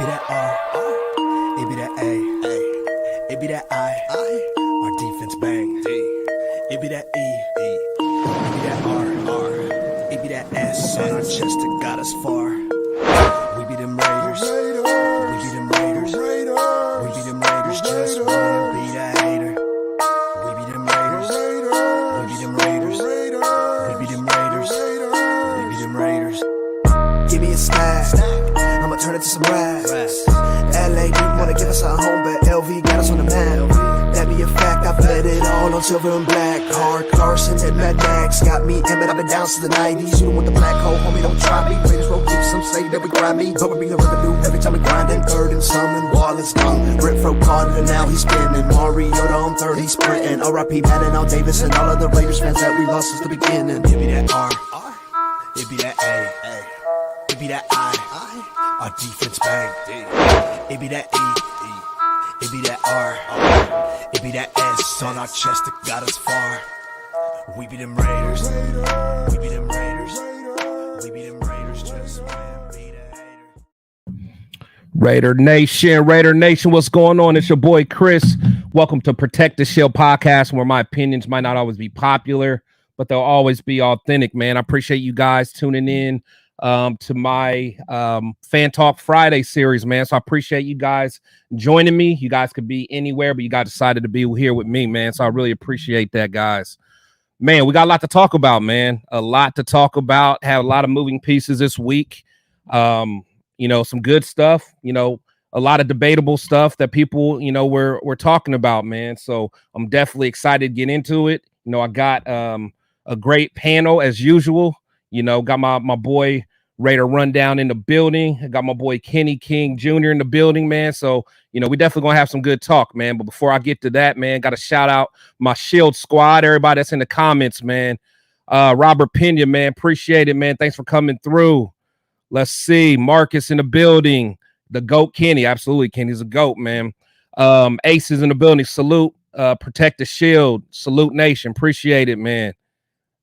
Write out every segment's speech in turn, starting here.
that R, it be that A, it be that I, our defense bang. It be that E, it be that R, it be that S on our chest that got us far. We be them Raiders, we be them Raiders, we be them Raiders, just wanna be that hater. We be them Raiders, we be them Raiders, we be them Raiders, we be them Raiders. Give me a snack, I'ma turn it to some racks. LA didn't wanna give us a home, but LV got us on the map. That be a fact, I've let it all on silver and black. Hard Carson and Mad Max got me Emmett, I've been down since the 90s. You don't want the black hole, homie, don't try me. Raiders roll deep, some say that we grind me, but we bring the revenue every time we grind in third and some and Wallace gone. Renfro caught it and now he's spinning. Mariota on third, he's sprinting. R.I.P. Madden, Al Davis, and all of the Raiders fans that we lost since the beginning. It be that R, it be that A, it be that I, our defense bang. It be that E, it be that R, it be that S on our chest that got us far. We be them Raiders, we be them Raiders, we be them Raiders, just wanna be the hater. Raider Nation, what's going on? It's your boy Chris. Welcome to Protect the Shield podcast, where my opinions might not always be popular, but they'll always be authentic, man. I appreciate you guys tuning in to my Fan Talk Friday series, man. So I appreciate you guys joining me. You guys could be anywhere, but you guys decided to be here with me, man. So I really appreciate that, guys. Man, we got a lot to talk about, man. A lot to talk about. Have a lot of moving pieces this week. Some good stuff, a lot of debatable stuff that people, we're talking about, man. So I'm definitely excited to get into it. I got a great panel as usual. Got my boy Raider Rundown in the building. I got my boy Kenny King Jr. in the building, man. So, we definitely gonna have some good talk, man. But before I get to that, man, got to shout out my Shield squad, everybody that's in the comments, man. Robert Pena, man, appreciate it, man. Thanks for coming through. Let's see, Marcus in the building. The GOAT Kenny, absolutely, Kenny's a GOAT, man. Ace is in the building. Salute, Protect the Shield. Salute Nation, appreciate it, man.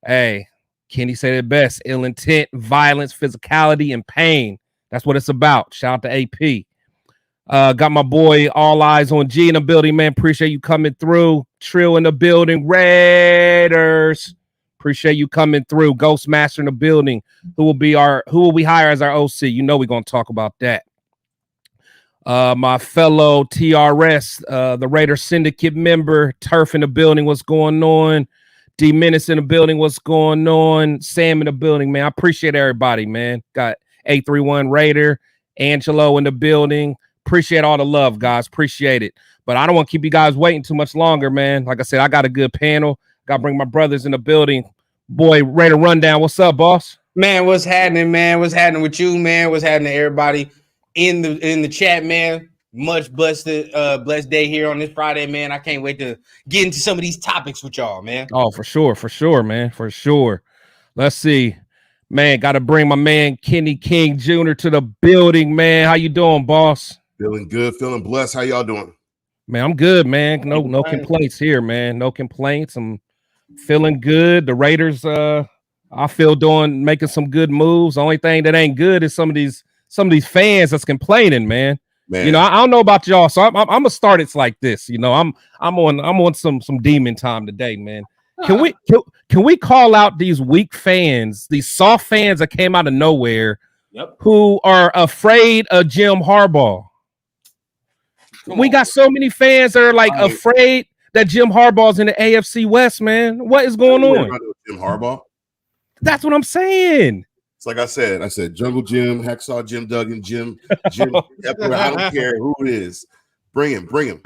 Hey. Kenny said it best: ill intent, violence, physicality, and pain. That's what it's about. Shout out to AP. Got my boy All Eyes on G in the building, man. Appreciate you coming through. Trill in the building. Raiders. Appreciate you coming through. Ghostmaster in the building. Who will we hire as our OC? We're gonna talk about that. My fellow TRS, the Raider Syndicate member, Turf in the building. What's going on? D Menace in the building. What's going on? Sam in the building, man. I appreciate everybody, man. Got 831 Raider, Angelo in the building. Appreciate all the love, guys. Appreciate it. But I don't want to keep you guys waiting too much longer, man. Like I said, I got a good panel. Got to bring my brothers in the building. Boy, Raider Rundown. What's up, boss? Man, what's happening, man? What's happening with you, man? What's happening to everybody in the chat, man? Much blessed day here on this Friday, man. I can't wait to get into some of these topics with y'all, man. Oh, for sure, man, for sure. Let's see, man. Got to bring my man Kenny King Jr. to the building, man. How you doing, boss? Feeling good, feeling blessed. How y'all doing? Man, I'm good, man. No complaints here, man. No complaints. I'm feeling good. The Raiders, I feel making some good moves. The only thing that ain't good is some of these fans that's complaining, man. Man. I don't know about y'all, so I'm gonna start it like this. I'm on some demon time today, man. Can we call out these weak fans, these soft fans that came out of nowhere, who are afraid of Jim Harbaugh? We got so many fans that are afraid that Jim Harbaugh's in the AFC West, man. What is going on? Jim Harbaugh. That's what I'm saying. Like I said, Jungle Jim, Hacksaw Jim Duggan, Jim Epler, I don't care who it is. Bring him.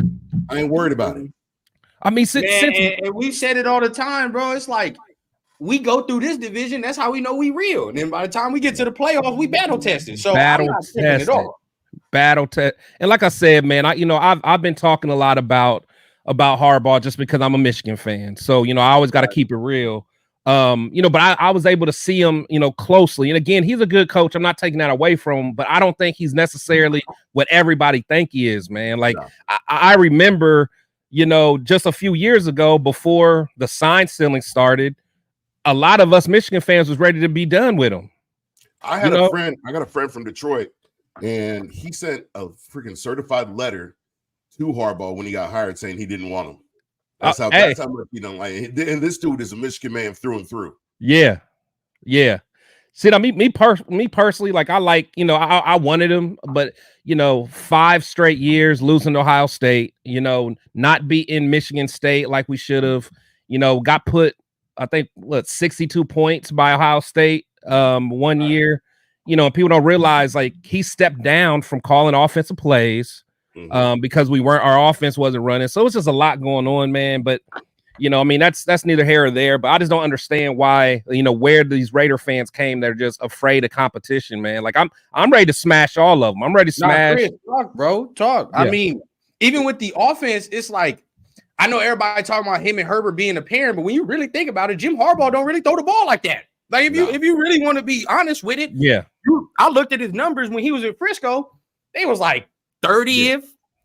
I ain't worried about it. I mean, and we said it all the time, bro. It's like we go through this division. That's how we know we real. And then by the time we get to the playoffs, we battle tested. So battle test. And like I said, man, I've been talking a lot about Harbaugh just because I'm a Michigan fan. So I always got to keep it real. But I was able to see him, closely. And again, he's a good coach. I'm not taking that away from him, but I don't think he's necessarily what everybody think he is, man. Like I remember, just a few years ago before the sign stealing started, a lot of us Michigan fans was ready to be done with him. I got a friend from Detroit. and he sent a freaking certified letter to Harbaugh when he got hired saying he didn't want him. That's how much he don't like it. And this dude is a Michigan man through and through. Yeah. See, me personally, like I wanted him, but 5 straight years losing to Ohio State, not beating Michigan State like we should have, got put, I think 62 points by Ohio State 1 year. People don't realize like he stepped down from calling offensive plays because our offense wasn't running. So it's just a lot going on, man. But that's neither here or there. But I just don't understand why, where these Raider fans came. They're just afraid of competition, man. Like I'm ready to smash all of them. I'm ready to smash. Chris, talk, bro. Talk. Yeah. I mean, even with the offense, it's like I know everybody talking about him and Herbert being a parent, but when you really think about it, Jim Harbaugh don't really throw the ball like that. Like if you really want to be honest with it, I looked at his numbers when he was in Frisco. They was like 30th,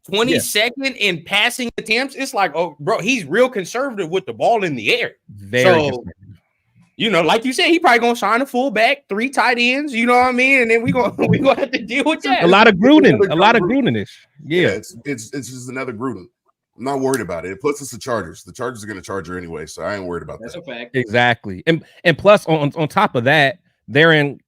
22nd in passing attempts. It's like, oh, bro, he's real conservative with the ball in the air. Very like you said, he probably gonna sign a fullback, 3 tight ends. You know what I mean? And then we gonna have to deal with that. A lot of Gruden-ish. Yeah, it's just another Gruden. I'm not worried about it. It puts us the Chargers. The Chargers are going to charge her anyway, so I ain't worried about that. That's a fact. Exactly. And plus, on top of that, they're in,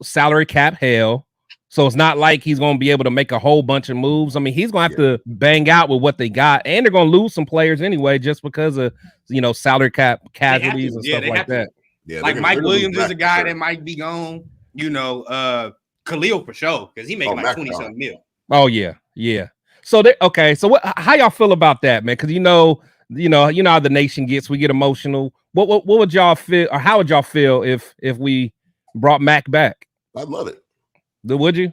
salary cap hell. So it's not like he's going to be able to make a whole bunch of moves. I mean, he's going to have to bang out with what they got. And they're going to lose some players anyway just because of, salary cap casualties and stuff like that. Yeah, like Mike Williams is a guy that might be gone. Khalil for sure because he makes like 20-something mil. Oh, yeah. Yeah. So how y'all feel about that, man? Because how the nation gets, we get emotional. What would y'all feel, or how would y'all feel if we brought Mac back? I'd love it. Would you?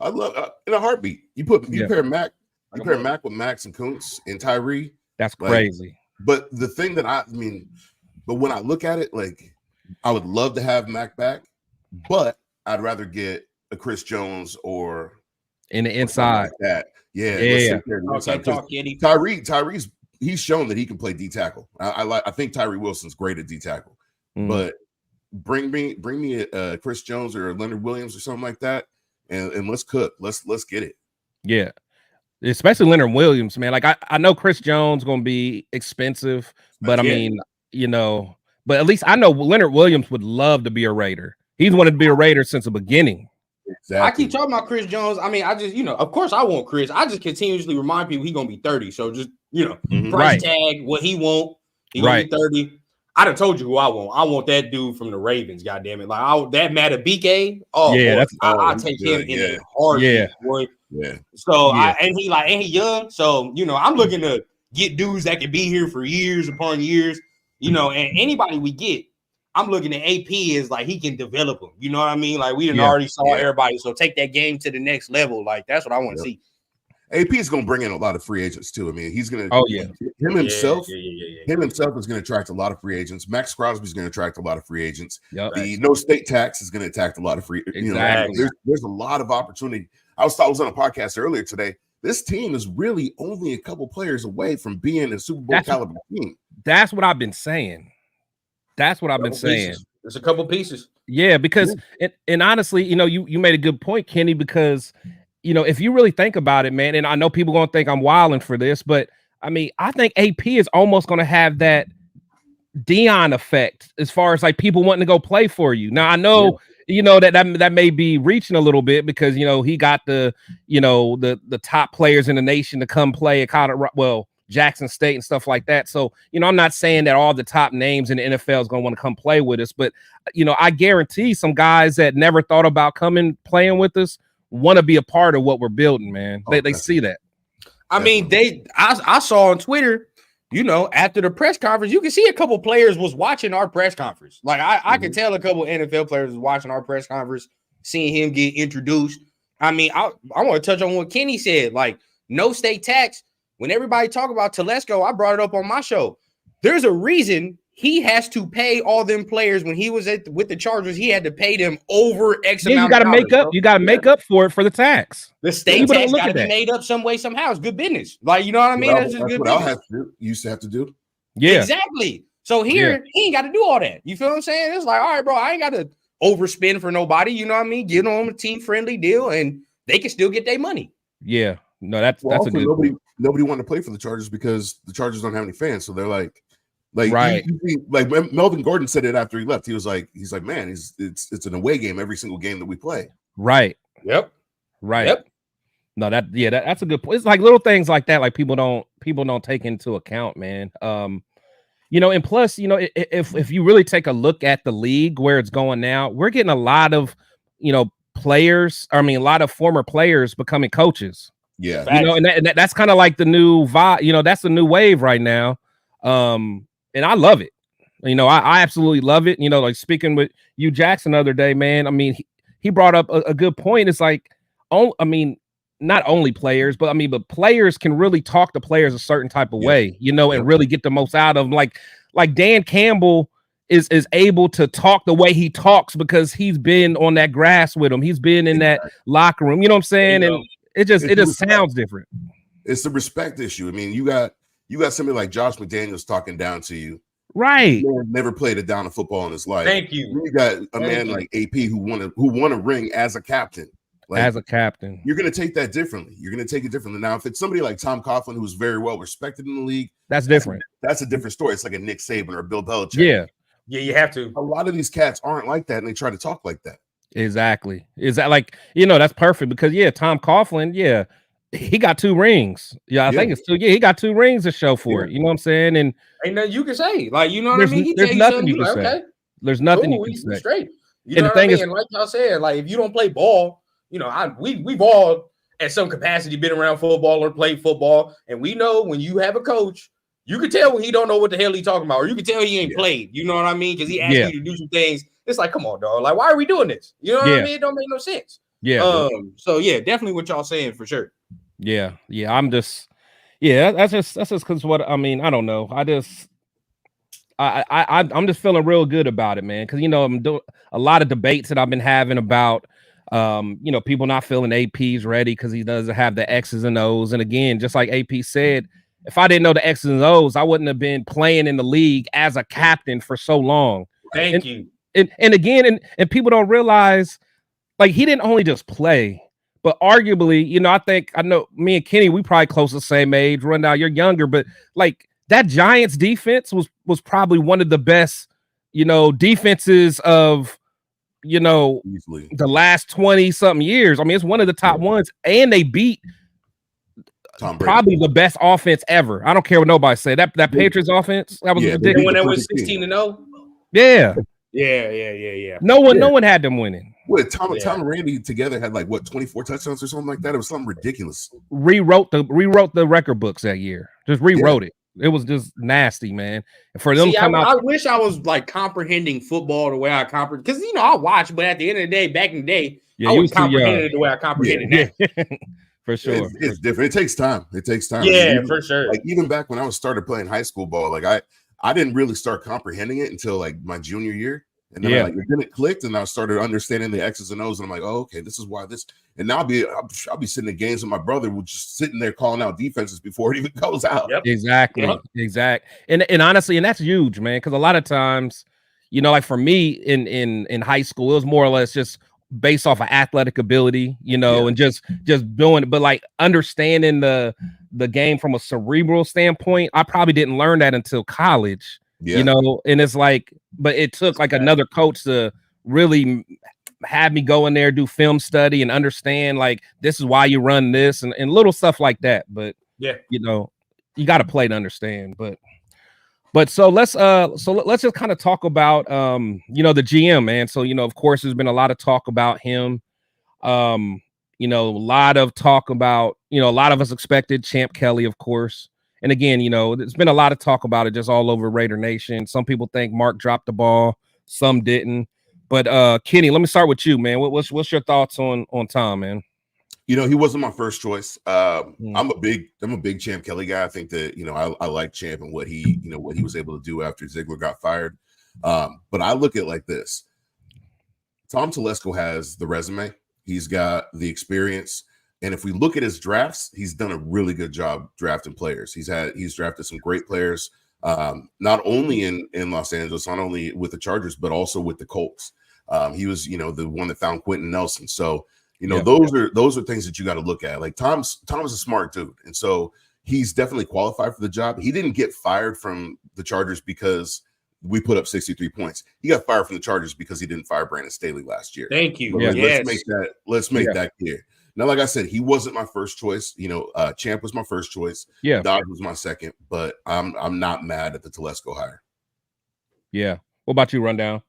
I'd love in a heartbeat. You pair Mac with Max and Kuntz and Tyree. That's crazy. But the thing that but when I look at it, like I would love to have Mac back, but I'd rather get a Chris Jones or in the inside like that. Yeah. Tyree's he's shown that he can play D tackle. I think Tyree Wilson's great at D tackle, but bring me a Chris Jones or Leonard Williams or something like that, and let's cook. Let's get it. Yeah, especially Leonard Williams, man. Like I know Chris Jones gonna be expensive, but I mean, but at least I know Leonard Williams would love to be a Raider. He's wanted to be a Raider since the beginning. Exactly. I keep talking about Chris Jones. I mean, I just, of course I want Chris. I just continuously remind people he's going to be 30. So just, price tag, what he want. He's going to be 30. I done told you who I want. I want that dude from the Ravens, goddammit. Like, that Matabike. Oh, yeah. I'll take him in a heartbeat, boy. Yeah. So, and he young. So, I'm looking to get dudes that can be here for years upon years, and anybody we get, I'm looking at AP as like he can develop them. You know what I mean? Like we already saw everybody. So take that game to the next level. Like that's what I want to see. AP is going to bring in a lot of free agents too. I mean, he's going to. Him himself is going to attract a lot of free agents. Max Crosby is going to attract a lot of free agents. Yep. The no state tax is going to attract a lot of free. Exactly. There's a lot of opportunity. I was on a podcast earlier today. This team is really only a couple players away from being a Super Bowl caliber team. That's what I've been saying. That's what I've been saying. There's a couple pieces. Yeah, because and honestly, you made a good point, Kenny, because if you really think about it, man, and I know people gonna think I'm wilding for this, but I mean, I think AP is almost gonna have that Dion effect as far as like people wanting to go play for you. Now I know that may be reaching a little bit because he got the top players in the nation to come play at Colorado, Jackson State and stuff like that. So, I'm not saying that all the top names in the NFL is going to want to come play with us, but, I guarantee some guys that never thought about coming playing with us want to be a part of what we're building, man. They see that. I mean, I saw on Twitter, after the press conference, you can see a couple players was watching our press conference. Like I can tell a couple NFL players was watching our press conference, seeing him get introduced. I mean, I want to touch on what Kenny said, like no state tax. When everybody talk about Telesco, I brought it up on my show. There's a reason he has to pay all them players when he was with the Chargers. He had to pay them over X amount. You got to make up. You got to make up for it for the tax. The state tax got to be made up some way somehow. It's good business. Like you know what I mean? That's just good business. I have to do. You used to have to do. Yeah, exactly. So here he ain't got to do all that. You feel what I'm saying? It's like, all right, bro, I ain't got to overspend for nobody. You know what I mean? Give them a team friendly deal, and they can still get their money. Yeah, no, that's a good. Nobody wanted to play for the Chargers because the Chargers don't have any fans, so they're like right. Like Melvin Gordon said it after he left. He's like, man, it's an away game every single game that we play. Right. Yep. Right. Yep. No, that's a good point. It's like little things like that, like people don't take into account, man. You know, and plus, you know, if you really take a look at the league where it's going now, we're getting a lot of, you know, players. I mean, a lot of former players becoming coaches. Yeah, you know, and that's kind of like the new vibe. You know, that's the new wave right now. And I love it. You know, I absolutely love it. You know, like speaking with Hugh Jackson the other day, man. I mean, he brought up a good point. It's like, I mean, not only players, but players can really talk to players a certain type of way, you know, and really get the most out of them. Like Dan Campbell is able to talk the way he talks because he's been on that grass with him. He's been in that locker room. You know what I'm saying? And it just sounds different. It's the respect issue. I mean, you got somebody like Josh McDaniels talking down to you. Right. Never played a down of football in his life. Thank you. You got a man like AP who won a ring as a captain. Like, as a captain, you're going to take that differently. You're going to take it differently. Now, if it's somebody like Tom Coughlin, who's very well respected in the league, that's different. That's a different story. It's like a Nick Saban or Bill Belichick. Yeah. Yeah, you have to. A lot of these cats aren't like that, and they try to talk like that. Exactly. Is that like, you know, that's perfect because, Tom Coughlin, he got 2 rings. Yeah, I think it's 2. Yeah, he got 2 rings to show for it. You know what I'm saying? And ain't nothing you can say. Like, you know what I mean? There's nothing you can say. Okay. There's nothing you can say. Straight. You and know the what thing I mean? is, And like y'all said, like if you don't play ball, you know, we've all at some capacity been around football or played football, and we know when you have a coach, you can tell when he don't know what the hell he's talking about, or you can tell he ain't played. You know what I mean? Because he asked you to do some things. It's like, come on, dog. Like, why are we doing this? You know what I mean? It don't make no sense. Yeah. So definitely what y'all saying for sure. Yeah. I'm just, that's just because what I mean. I don't know. I'm just feeling real good about it, man. Because I'm doing a lot of debates that I've been having about, people not feeling AP's ready because he doesn't have the X's and O's. And again, just like AP said, if I didn't know the X's and O's, I wouldn't have been playing in the league as a captain for so long. Thank you. And again, and people don't realize, like, he didn't only just play, but arguably, I know me and Kenny, we probably close to the same age. Rundown, you're younger, but like that Giants defense was probably one of the best, defenses of, easily the last 20-something years. I mean, it's one of the top ones, and they beat probably the best offense ever. I don't care what nobody say. That Patriots offense, that was ridiculous. The one that was 16-0. Yeah. No one had them winning. What Tom and Randy together had like 24 touchdowns or something like that. It was something ridiculous. Rewrote the record books that year. Just rewrote it. It was just nasty, man. And for them to come out, I wish I was like comprehending football the way I comprehend, because I watch, but at the end of the day, back in the day, I was comprehending it the way I comprehended now. For sure. It's different. It takes time. Yeah, for sure. Like even back when I started playing high school ball, like I didn't really start comprehending it until like my junior year. And then then it clicked, and I started understanding the X's and O's, and I'm like, oh, okay, this is why this. And now I'll be sitting in games with my brother, who's just sitting there calling out defenses before it even goes out. Yep. Exactly. And honestly, and that's huge, man, because a lot of times, like for me in high school, it was more or less just based off of athletic ability, and just doing it, but like understanding the game from a cerebral standpoint, I probably didn't learn that until college. And it's like, but it took like another coach to really have me go in there, do film study, and understand like this is why you run this and little stuff like that. But you got to play to understand. But so let's just kind of talk about the GM, man. So of course there's been a lot of talk about him. A lot of talk about a lot of us expected Champ Kelly, of course. And again, there's been a lot of talk about it just all over Raider Nation. Some people think Mark dropped the ball, some didn't. But Kenny, let me start with you, man. What's your thoughts on Tom, man? He wasn't my first choice. I'm a big Champ Kelly guy. I think that I like Champ and what he was able to do after Ziegler got fired. But I look at it like this: Tom Telesco has the resume, he's got the experience. And if we look at his drafts, he's done a really good job drafting players. He's drafted some great players, not only in Los Angeles, not only with the Chargers, but also with the Colts. He was, the one that found Quentin Nelson. So, Yeah. those are things that you got to look at. Like Tom's a smart dude, and so he's definitely qualified for the job. He didn't get fired from the Chargers because we put up 63 points. He got fired from the Chargers because he didn't fire Brandon Staley last year. Thank you. But Yes. Let's make that clear. Now, like I said, he wasn't my first choice. Champ was my first choice. Yeah. Dodge was my second, but I'm not mad at the Telesco hire. Yeah. What about you, Rundown?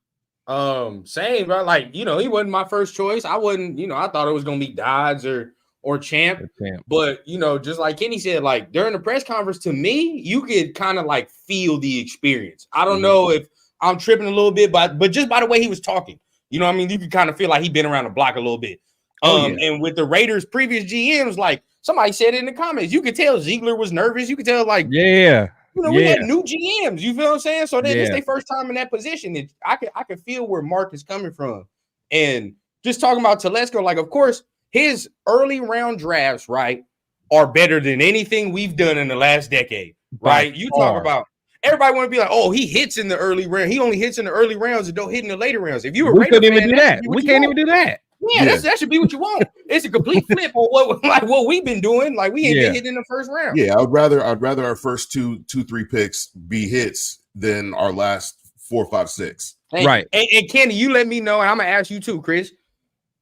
Same, bro. Like, he wasn't my first choice. I wasn't, I thought it was gonna be Dodds or Champ. But just like Kenny said, like during the press conference, to me, you could kind of like feel the experience. I don't know if I'm tripping a little bit, but just by the way he was talking, you could kind of feel like he'd been around the block a little bit. And with the Raiders' previous GMs, like somebody said it in the comments, you could tell Ziegler was nervous. You could tell, like, we had new GMs. You feel what I'm saying? So it's their first time in that position. I could feel where Mark is coming from. And just talking about Telesco, like, of course, his early round drafts, right, are better than anything we've done in the last decade, right? You talk about everybody want to be like, oh, he hits in the early round. He only hits in the early rounds and don't hit in the later rounds. If you were we couldn't even do that. We can't even do that. Yeah, that should be what you want. It's a complete flip on what we've been doing. Like we ain't been hitting in the first round. Yeah, I'd rather our first two, 3 picks be hits than our last 4, 5, 6. Right. And Kenny, you let me know, and I'm gonna ask you too, Chris.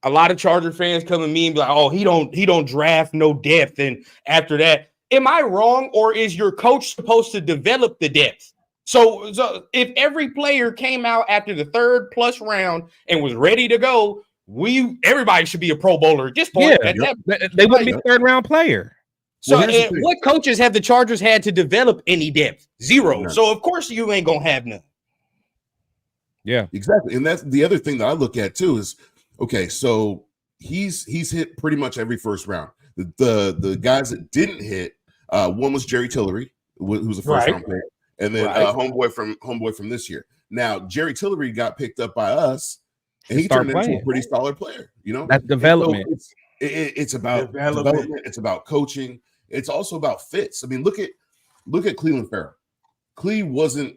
A lot of Charger fans come to me and be like, "Oh, he don't draft no depth." And after that, am I wrong, or is your coach supposed to develop the depth? So if every player came out after the 3rd+ round and was ready to go, everybody should be a Pro Bowler at this point. They wouldn't be a 3rd-round player. So what coaches have the Chargers had to develop any depth? 0. None. So of course you ain't gonna have none. Yeah, exactly. And that's the other thing that I look at too is, okay, so he's hit pretty much every first round. The guys that didn't hit, one was Jerry Tillery, who was a first round pick, and then homeboy from this year. Now Jerry Tillery got picked up by us, and he turned into a pretty solid player. That's development. So it's about development. It's about coaching. It's also about fits. I mean, look at Cleveland Farrell. Clee wasn't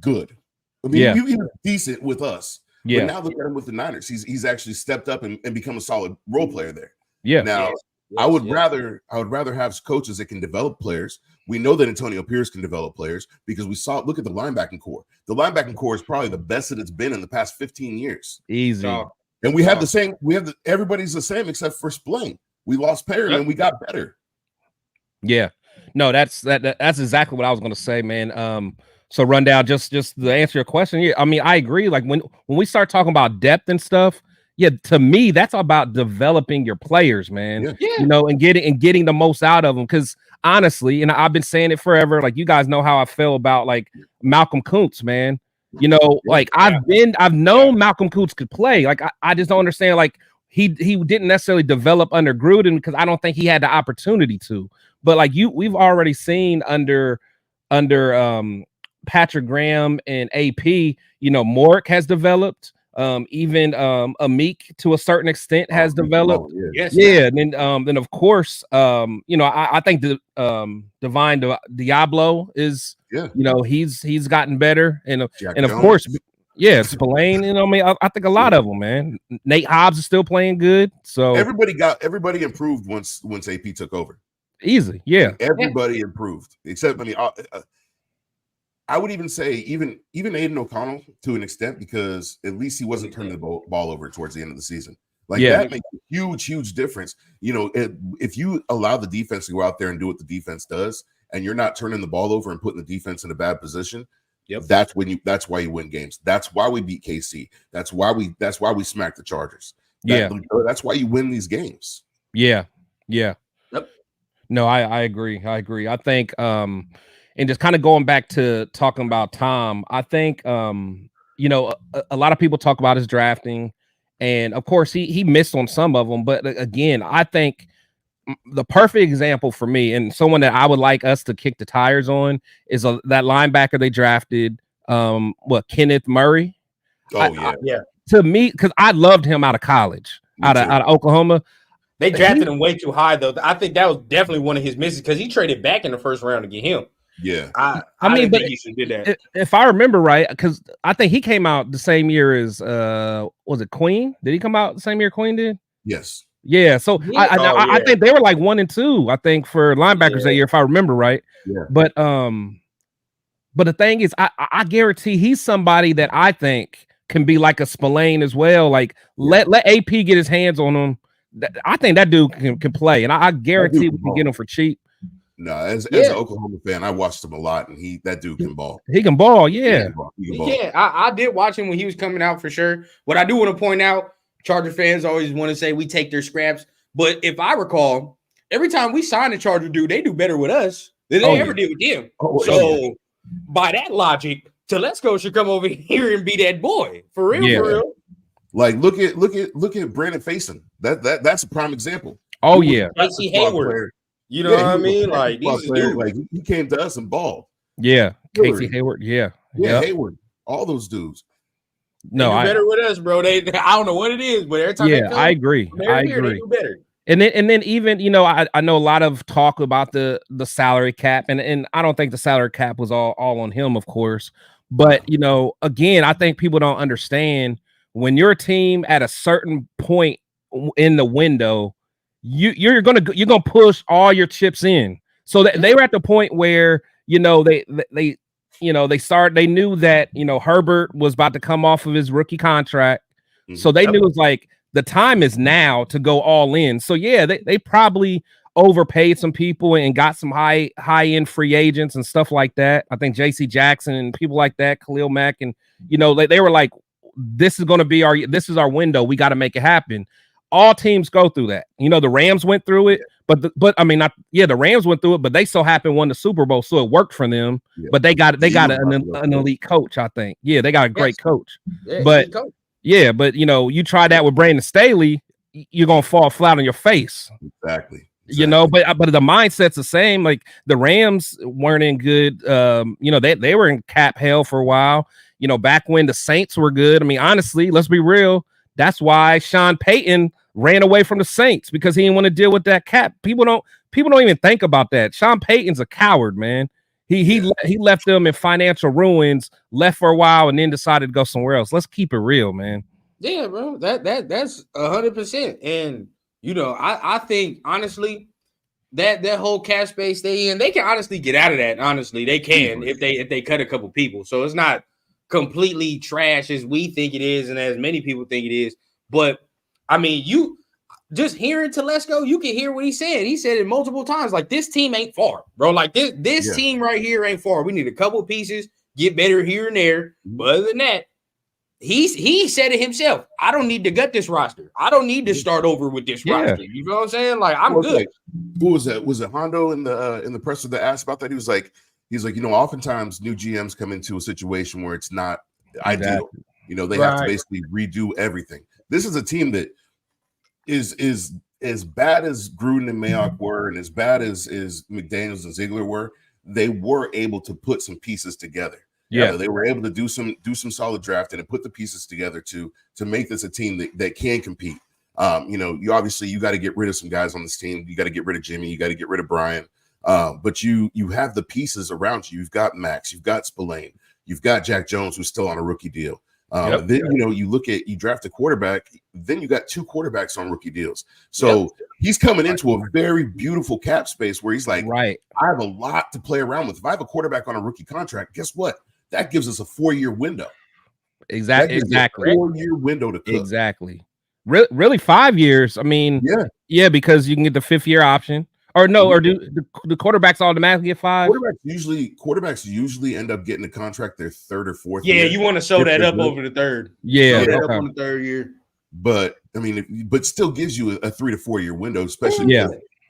good. I mean, he was decent with us. Yeah. But now look at him with the Niners. He's actually stepped up and become a solid role player there. Yeah. Now I would rather have coaches that can develop players. We know that Antonio Pierce can develop players because look at the linebacking core. The linebacking core is probably the best that it's been in the past 15 years. Easy. And we have the same. Everybody's the same except for Spillane. We lost Perry and we got better. Yeah. No, that's exactly what I was going to say, man. So Rundown, just to answer your question, yeah, I mean, I agree. Like when we start talking about depth and stuff, yeah, to me, that's about developing your players, man. Yeah. And getting the most out of them. Because honestly, and I've been saying it forever. Like you guys know how I feel about like Malcolm Kuntz, man. Like I've known Malcolm Kuntz could play. Like I just don't understand. Like he didn't necessarily develop under Gruden because I don't think he had the opportunity to. But like we've already seen under Patrick Graham and AP, Mork has developed. Even Amik to a certain extent has developed. And then of course, I think the Divine Diablo is, he's gotten better, and of course, Spillane. I think a lot of them, man. Nate Hobbs is still playing good. So everybody improved once AP took over. Easy, yeah. Everybody improved, except I would even say even Aiden O'Connell to an extent, because at least he wasn't turning the ball over towards the end of the season. That makes a huge difference. If you allow the defense to go out there and do what the defense does, and you're not turning the ball over and putting the defense in a bad position, that's why you win games. That's why we beat KC. That's why we smacked the Chargers. That's why you win these games. Yeah. Yep. No, I agree. I think and just kind of going back to talking about Tom, I think, a lot of people talk about his drafting, and of course he missed on some of them. But again, I think the perfect example for me, and someone that I would like us to kick the tires on, is that linebacker they drafted, Kenneth Murray. To me, because I loved him out of college, out of Oklahoma. They drafted him way too high, though. I think that was definitely one of his misses because he traded back in the first round to get him. Yeah. I mean, didn't but think he should do that. if I remember right, because I think he came out the same year as was it Queen? Did he come out the same year Queen did? Yes. Yeah. So I yeah. think they were like 1 and 2. I think for linebackers that year, if I remember right. Yeah. But the thing is, I guarantee he's somebody that I think can be like a Spillane as well. Like let AP get his hands on him. I think that dude can play, and I guarantee we can get him for cheap. No, as an Oklahoma fan, I watched him a lot, and that dude can ball. He can ball, yeah. Yeah, I did watch him when he was coming out for sure. What I do want to point out, Charger fans always want to say we take their scraps, but if I recall, every time we sign a Charger dude, they do better with us than they ever did with them. So by that logic, Telesco should come over here and be that boy for real, for real. Like look at Brandon Faison. That's a prime example. Oh yeah, Casey Hayward. You know what I mean? Like these dudes. Like he came to us and balled. Yeah, Casey Hayward. Yeah, Hayward. All those dudes. No, they do better with us, bro. I don't know what it is, but every time they come, I agree. I agree. They do better. And then even I know a lot of talk about the salary cap, and I don't think the salary cap was all on him, of course. But again, I think people don't understand when your team at a certain point in the window, you're gonna push all your chips in. So that they were at the point where they knew that Herbert was about to come off of his rookie contract, so they knew it was like the time is now to go all in. So yeah, they probably overpaid some people and got some high end free agents and stuff like that. I think JC Jackson and people like that, Khalil Mack, and they were like, this is going to be our window. We got to make it happen. All teams go through that. The Rams went through it, the Rams went through it, but they so happened won the Super Bowl, so it worked for them. Yeah. But they got an elite coach, I think. Yeah, they got a great coach. Yeah, but you try that with Brandon Staley, you're gonna fall flat on your face. Exactly. But the mindset's the same. Like the Rams weren't in good. They were in cap hell for a while. Back when the Saints were good. I mean, honestly, let's be real. That's why Sean Payton ran away from the Saints, because he didn't want to deal with that cap. People don't even think about that. Sean Payton's a coward, man. He left them in financial ruins, left for a while, and then decided to go somewhere else. Let's keep it real, man. Yeah, bro. That's 100%. And I think honestly that whole cap space they in, they can honestly get out of that. Honestly, they can if they cut a couple people. So it's not completely trash as we think it is and as many people think it is. But I mean, you just hearing Telesco, you can hear what he said. He said it multiple times. Like, this team ain't far, bro. Like this team right here ain't far. We need a couple pieces, get better here and there. But other than that, he said it himself. I don't need to gut this roster. I don't need to start over with this roster. You know what I'm saying? Like, I'm good. Like, who was that? Was it Hondo in the presser that asked about that? He's like, oftentimes new GMs come into a situation where it's not ideal. They have to basically redo everything. This is a team that is as bad as Gruden and Mayock were, and as bad as McDaniels and Ziegler were. They were able to put some pieces together. Yeah, they were able to do some solid drafting and put the pieces together to make this a team that can compete. You obviously you got to get rid of some guys on this team. You got to get rid of Jimmy. You got to get rid of Brian. But you have the pieces around you. You've got Max. You've got Spillane. You've got Jack Jones, who's still on a rookie deal. Then you draft a quarterback. Then you got two quarterbacks on rookie deals. So he's coming into a very beautiful cap space where he's like, I have a lot to play around with. If I have a quarterback on a rookie contract, guess what? That gives us a 4-year window. Exactly. 4-year window to cook. Exactly. Really 5 years. I mean, because you can get the 5th-year option. Or no, or do the quarterbacks automatically get 5? Quarterbacks usually end up getting a contract their 3rd or 4th year. Yeah, you want to show that up over the 3rd. Yeah, up on the 3rd year. But I mean, but still gives you a 3 to 4 year window, especially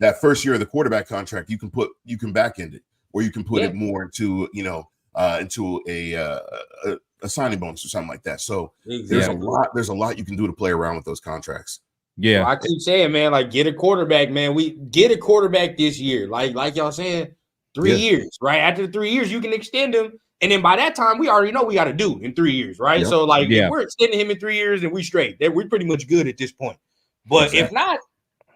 that first year of the quarterback contract. You can back end it, or you can put it more into a signing bonus or something like that. So there's a lot you can do to play around with those contracts. Yeah, so I keep saying, man, like, get a quarterback, man. We get a quarterback this year, like y'all saying, 3 years, right? After the 3 years, you can extend him, and then by that time, we already know we got to do in 3 years, right? Yep. So, like, if we're extending him in 3 years, then we straight. We're pretty much good at this point. But if not,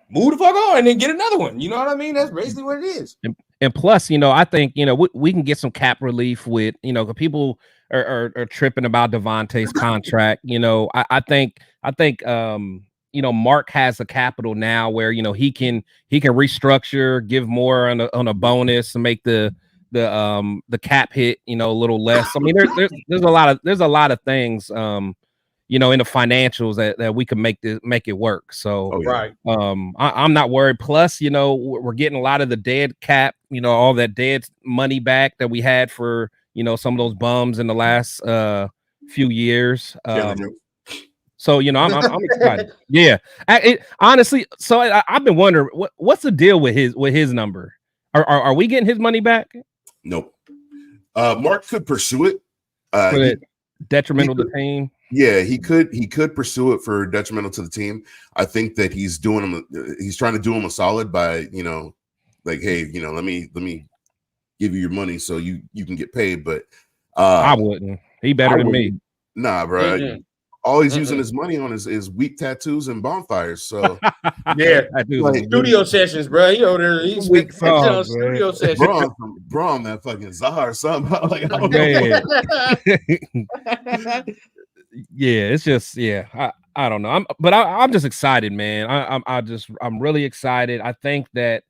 move the fuck on and then get another one. You know what I mean? That's basically what it is. And plus, I think, we can get some cap relief with, 'cause people are tripping about Devontae's contract. I think, Mark has the capital now where, he can restructure, give more on a bonus and make the cap hit, a little less. I mean, there's a lot of things, in the financials that we can make it work. So, Right. I'm not worried. Plus, we're getting a lot of the dead cap, all that dead money back that we had for, some of those bums in the last few years. So, I'm excited. Yeah. Honestly, so I've been wondering what's the deal with his number? Are we getting his money back? Nope. Mark could pursue it. Detrimental to the team. Yeah, he could pursue it for detrimental to the team. I think that he's trying to do him a solid by, like, hey, let me give you your money so you can get paid. But I wouldn't. He better than me. Nah, bro. Mm-hmm. All he's using his money on is weak tattoos and bonfires. So yeah, like, studio sessions, bro. He over there, he's weak songs, studio sessions. Bro, on that fucking Zahar somehow. Like, I don't know. Yeah, it's just I don't know. I'm just excited, man. I'm really excited. I think that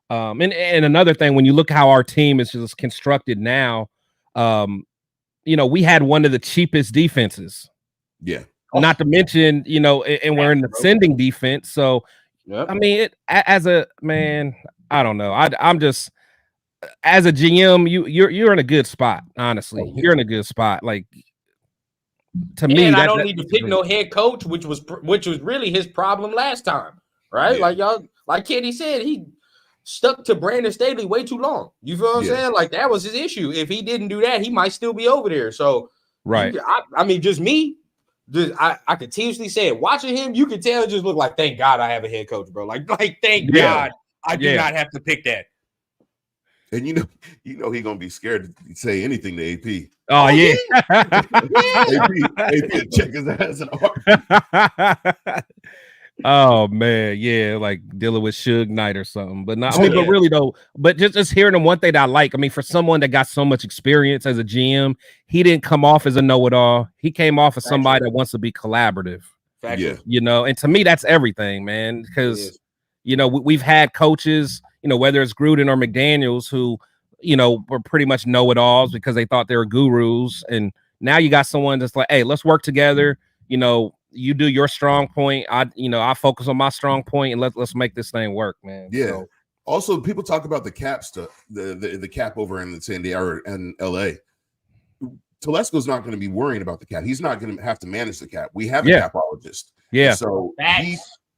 and another thing, when you look how our team is just constructed now, we had one of the cheapest defenses. Yeah. Not to mention, and we're in the sending defense. So, I mean, as a man, I don't know. I'm just, as a GM, you're in a good spot. Honestly, you're in a good spot. Like, to me, I don't need to pick no head coach, which was really his problem last time, right? Yeah. Like Kenny said, he stuck to Brandon Staley way too long. You feel what I'm saying? Like, that was his issue. If he didn't do that, he might still be over there. So, right. I mean, just me. I continuously say it. Watching him, you can tell it just look like, thank God I have a head coach, bro. Like thank God I do not have to pick that. And you know he gonna be scared to say anything to AP. Oh yeah. AP check his ass in the Oh man, yeah, like dealing with Suge Knight or something. But not, but really though, but just hearing him, one thing that I like, I mean, for someone that got so much experience as a GM, he didn't come off as a know-it-all. He came off as somebody that wants to be collaborative. And to me, that's everything, man. Because we've had coaches, whether it's Gruden or McDaniels, who were pretty much know-it-alls because they thought they were gurus, and now you got someone that's like, hey, let's work together. You do your strong point. I focus on my strong point, and let's make this thing work, man. Yeah. So, also, people talk about the cap stuff, the cap over in San Diego and LA. Telesco's not going to be worrying about the cap. He's not going to have to manage the cap. We have a capologist. Yeah. And so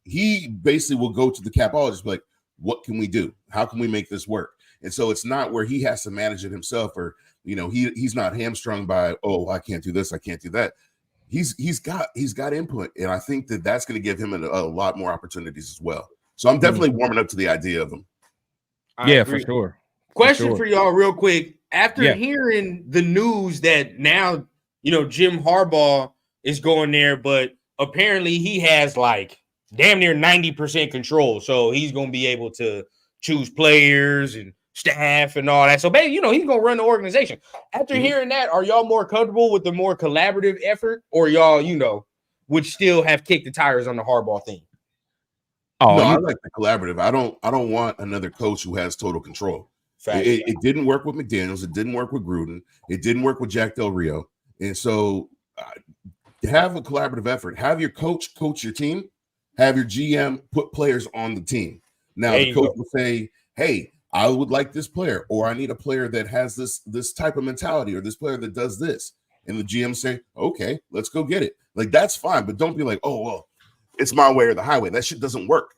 he basically will go to the capologist, like, what can we do? How can we make this work? And so it's not where he has to manage it himself, or he's not hamstrung by, oh, I can't do this, I can't do that. He's got input, and I think that's going to give him a lot more opportunities as well. So I'm definitely warming up to the idea of him. Yeah, for sure. Question for y'all real quick. After hearing the news that now, Jim Harbaugh is going there, but apparently he has like damn near 90% control. So he's going to be able to choose players and staff and all that. So, baby, he's going to run the organization. After hearing that, are y'all more comfortable with the more collaborative effort, or y'all, would still have kicked the tires on the Harbaugh thing? Oh, no, I like the collaborative. I don't want another coach who has total control. It didn't work with McDaniels. It didn't work with Gruden. It didn't work with Jack Del Rio. And so have a collaborative effort. Have your coach your team. Have your GM put players on the team. Now, the coach will say, hey, I would like this player, or I need a player that has this type of mentality, or this player that does this. And the GM say, okay, let's go get it. Like, that's fine. But don't be like, oh, well, it's my way or the highway. That shit doesn't work.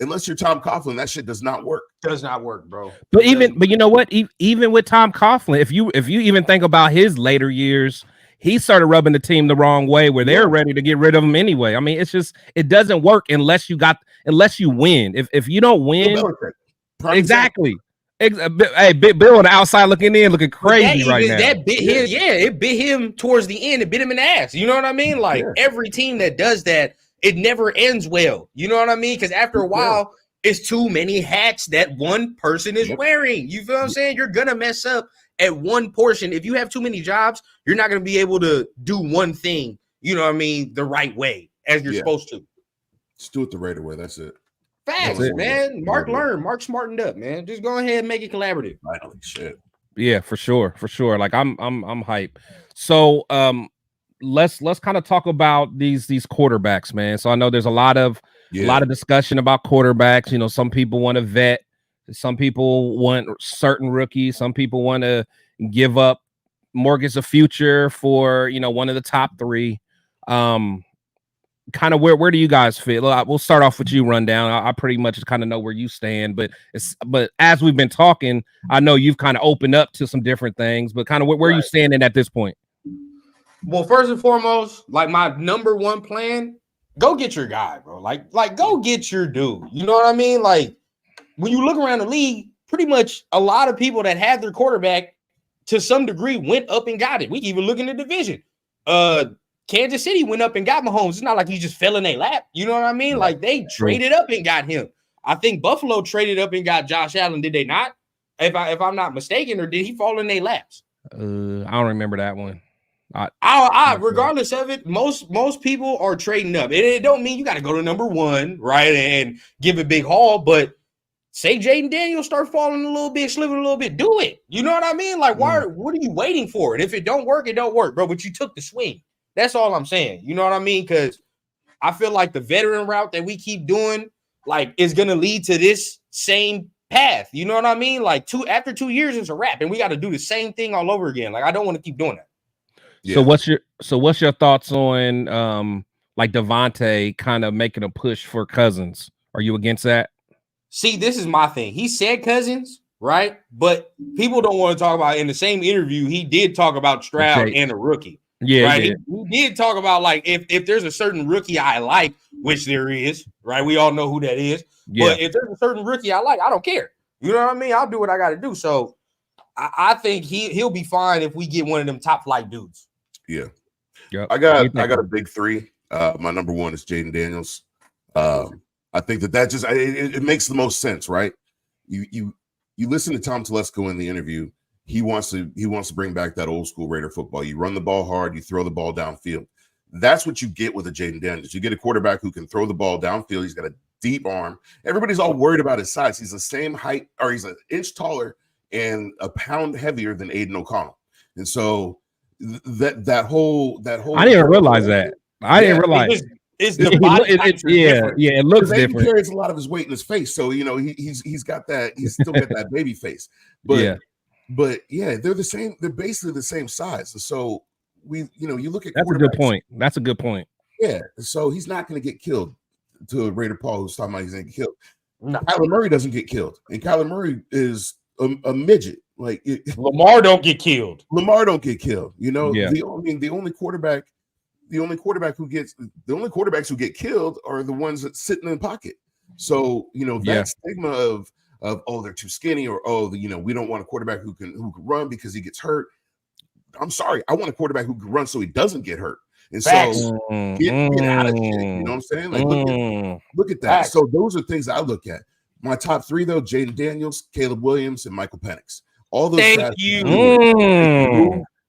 Unless you're Tom Coughlin, that shit does not work. Does not work, bro. But you know what? Even with Tom Coughlin, if you even think about his later years, he started rubbing the team the wrong way, where they're ready to get rid of him anyway. I mean, it doesn't work unless you win. If you don't win, exactly. Hey, Big Bill on the outside looking crazy right now. That bit him, it bit him towards the end. It bit him in the ass. You know what I mean? Like every team that does that, it never ends well. You know what I mean? Because after a while, it's too many hats that one person is wearing. You feel what I'm saying? You're gonna mess up at one portion. If you have too many jobs, you're not gonna be able to do one thing, you know what I mean, the right way as you're supposed to. Just do it the Raider way. That's it. Facts, man. Mark smartened up, man. Just go ahead and make it collaborative. Finally, shit. Yeah, for sure. Like I'm hype. So let's kind of talk about these quarterbacks, man. So I know there's a lot of discussion about quarterbacks. You know, some people want to vet, some people want certain rookies, some people want to give up, mortgage a future for, you know, one of the top three. Kind of where do you guys fit? We'll start off with you, Rundown. I pretty much kind of know where you stand, but as we've been talking, I know you've kind of opened up to some different things, but kind of where are you standing at this point? Well, first and foremost, like my number one plan, go get your guy, bro. Like go get your dude. You know what I mean? Like when you look around the league, pretty much a lot of people that had their quarterback to some degree went up and got it. We even look in the division. Kansas City went up and got Mahomes. It's not like he just fell in their lap. You know what I mean? Like they traded up and got him. I think Buffalo traded up and got Josh Allen. Did they not? If I'm not mistaken, or did he fall in their laps? I don't remember that one. Regardless of it, most people are trading up. It don't mean you got to go to number one, right, and give a big haul. But say Jaden Daniels start falling a little bit, slipping a little bit, do it. You know what I mean? Like, what are you waiting for? And if it don't work, it don't work, bro. But you took the swing. That's all I'm saying. You know what I mean? Because I feel like the veteran route that we keep doing, like, is gonna lead to this same path. You know what I mean? Like after 2 years, it's a wrap, and we got to do the same thing all over again. Like, I don't want to keep doing that. Yeah. So what's your thoughts on like Devontae kind of making a push for Cousins? Are you against that? See, this is my thing. He said Cousins, right? But people don't want to talk about in the same interview. He did talk about Stroud and a rookie. Yeah, right. Yeah. He did talk about like if there's a certain rookie I like, which there is, right? We all know who that is. Yeah. But if there's a certain rookie I like, I don't care. You know what I mean? I'll do what I got to do. So I think he'll be fine if we get one of them top flight dudes. Yeah. Yep. I got a big three. My number one is Jaden Daniels. I think that just it makes the most sense, right? You listen to Tom Telesco in the interview. He wants to bring back that old school Raider football. You run the ball hard, you throw the ball downfield. That's what you get with a Jaden Daniels. You get a quarterback who can throw the ball downfield. He's got a deep arm. Everybody's all worried about his size. He's the same height, or he's an inch taller and a pound heavier than Aiden O'Connell. And so that whole I didn't realize that. I didn't realize it's the body it looks different. He carries a lot of his weight in his face, so you know he's got that. He's still got that baby face, but yeah, they're the same. They're basically the same size. So you look at that's a good point. That's a good point. Yeah, so he's not going to get killed. To a Raider Paul who's talking about he's going to get killed. No. Kyler Murray doesn't get killed, and Kyler Murray is a midget. Like Lamar don't get killed. Lamar don't get killed. You know, the only quarterbacks who get killed are the ones that sit in the pocket. So that stigma of they're too skinny, or we don't want a quarterback who can run because he gets hurt. I'm sorry, I want a quarterback who can run so he doesn't get hurt. And so get out of shit. You know what I'm saying? Like look at that. Facts. So those are things I look at. My top three though: Jaden Daniels, Caleb Williams, and Michael Penix. All those guys,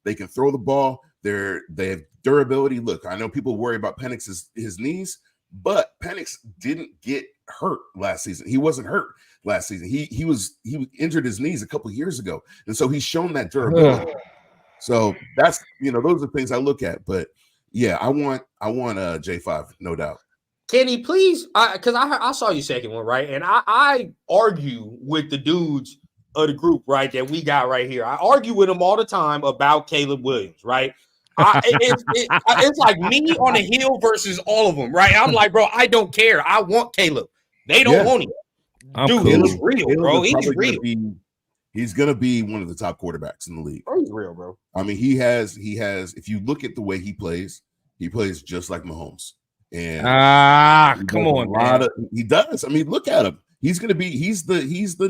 they can throw the ball. They have durability. Look, I know people worry about Penix's his knees, but Penix didn't get hurt last season. He wasn't hurt last season. He injured his knees a couple of years ago, and so he's shown that durability. So that's those are things I look at. But yeah, I want J5, no doubt. Can he please? Because I saw you second one, right? And I argue with the dudes of the group, right, that we got right here. I argue with them all the time about Caleb Williams, right? It's like me on a hill versus all of them, right? I'm like, bro, I don't care. I want Caleb. They don't want him. Dude, he's real, bro. He's real. He's gonna be one of the top quarterbacks in the league. Oh, he's real, bro. I mean, he has. If you look at the way he plays just like Mahomes. And come on, he does. I mean, look at him. He's gonna be. He's the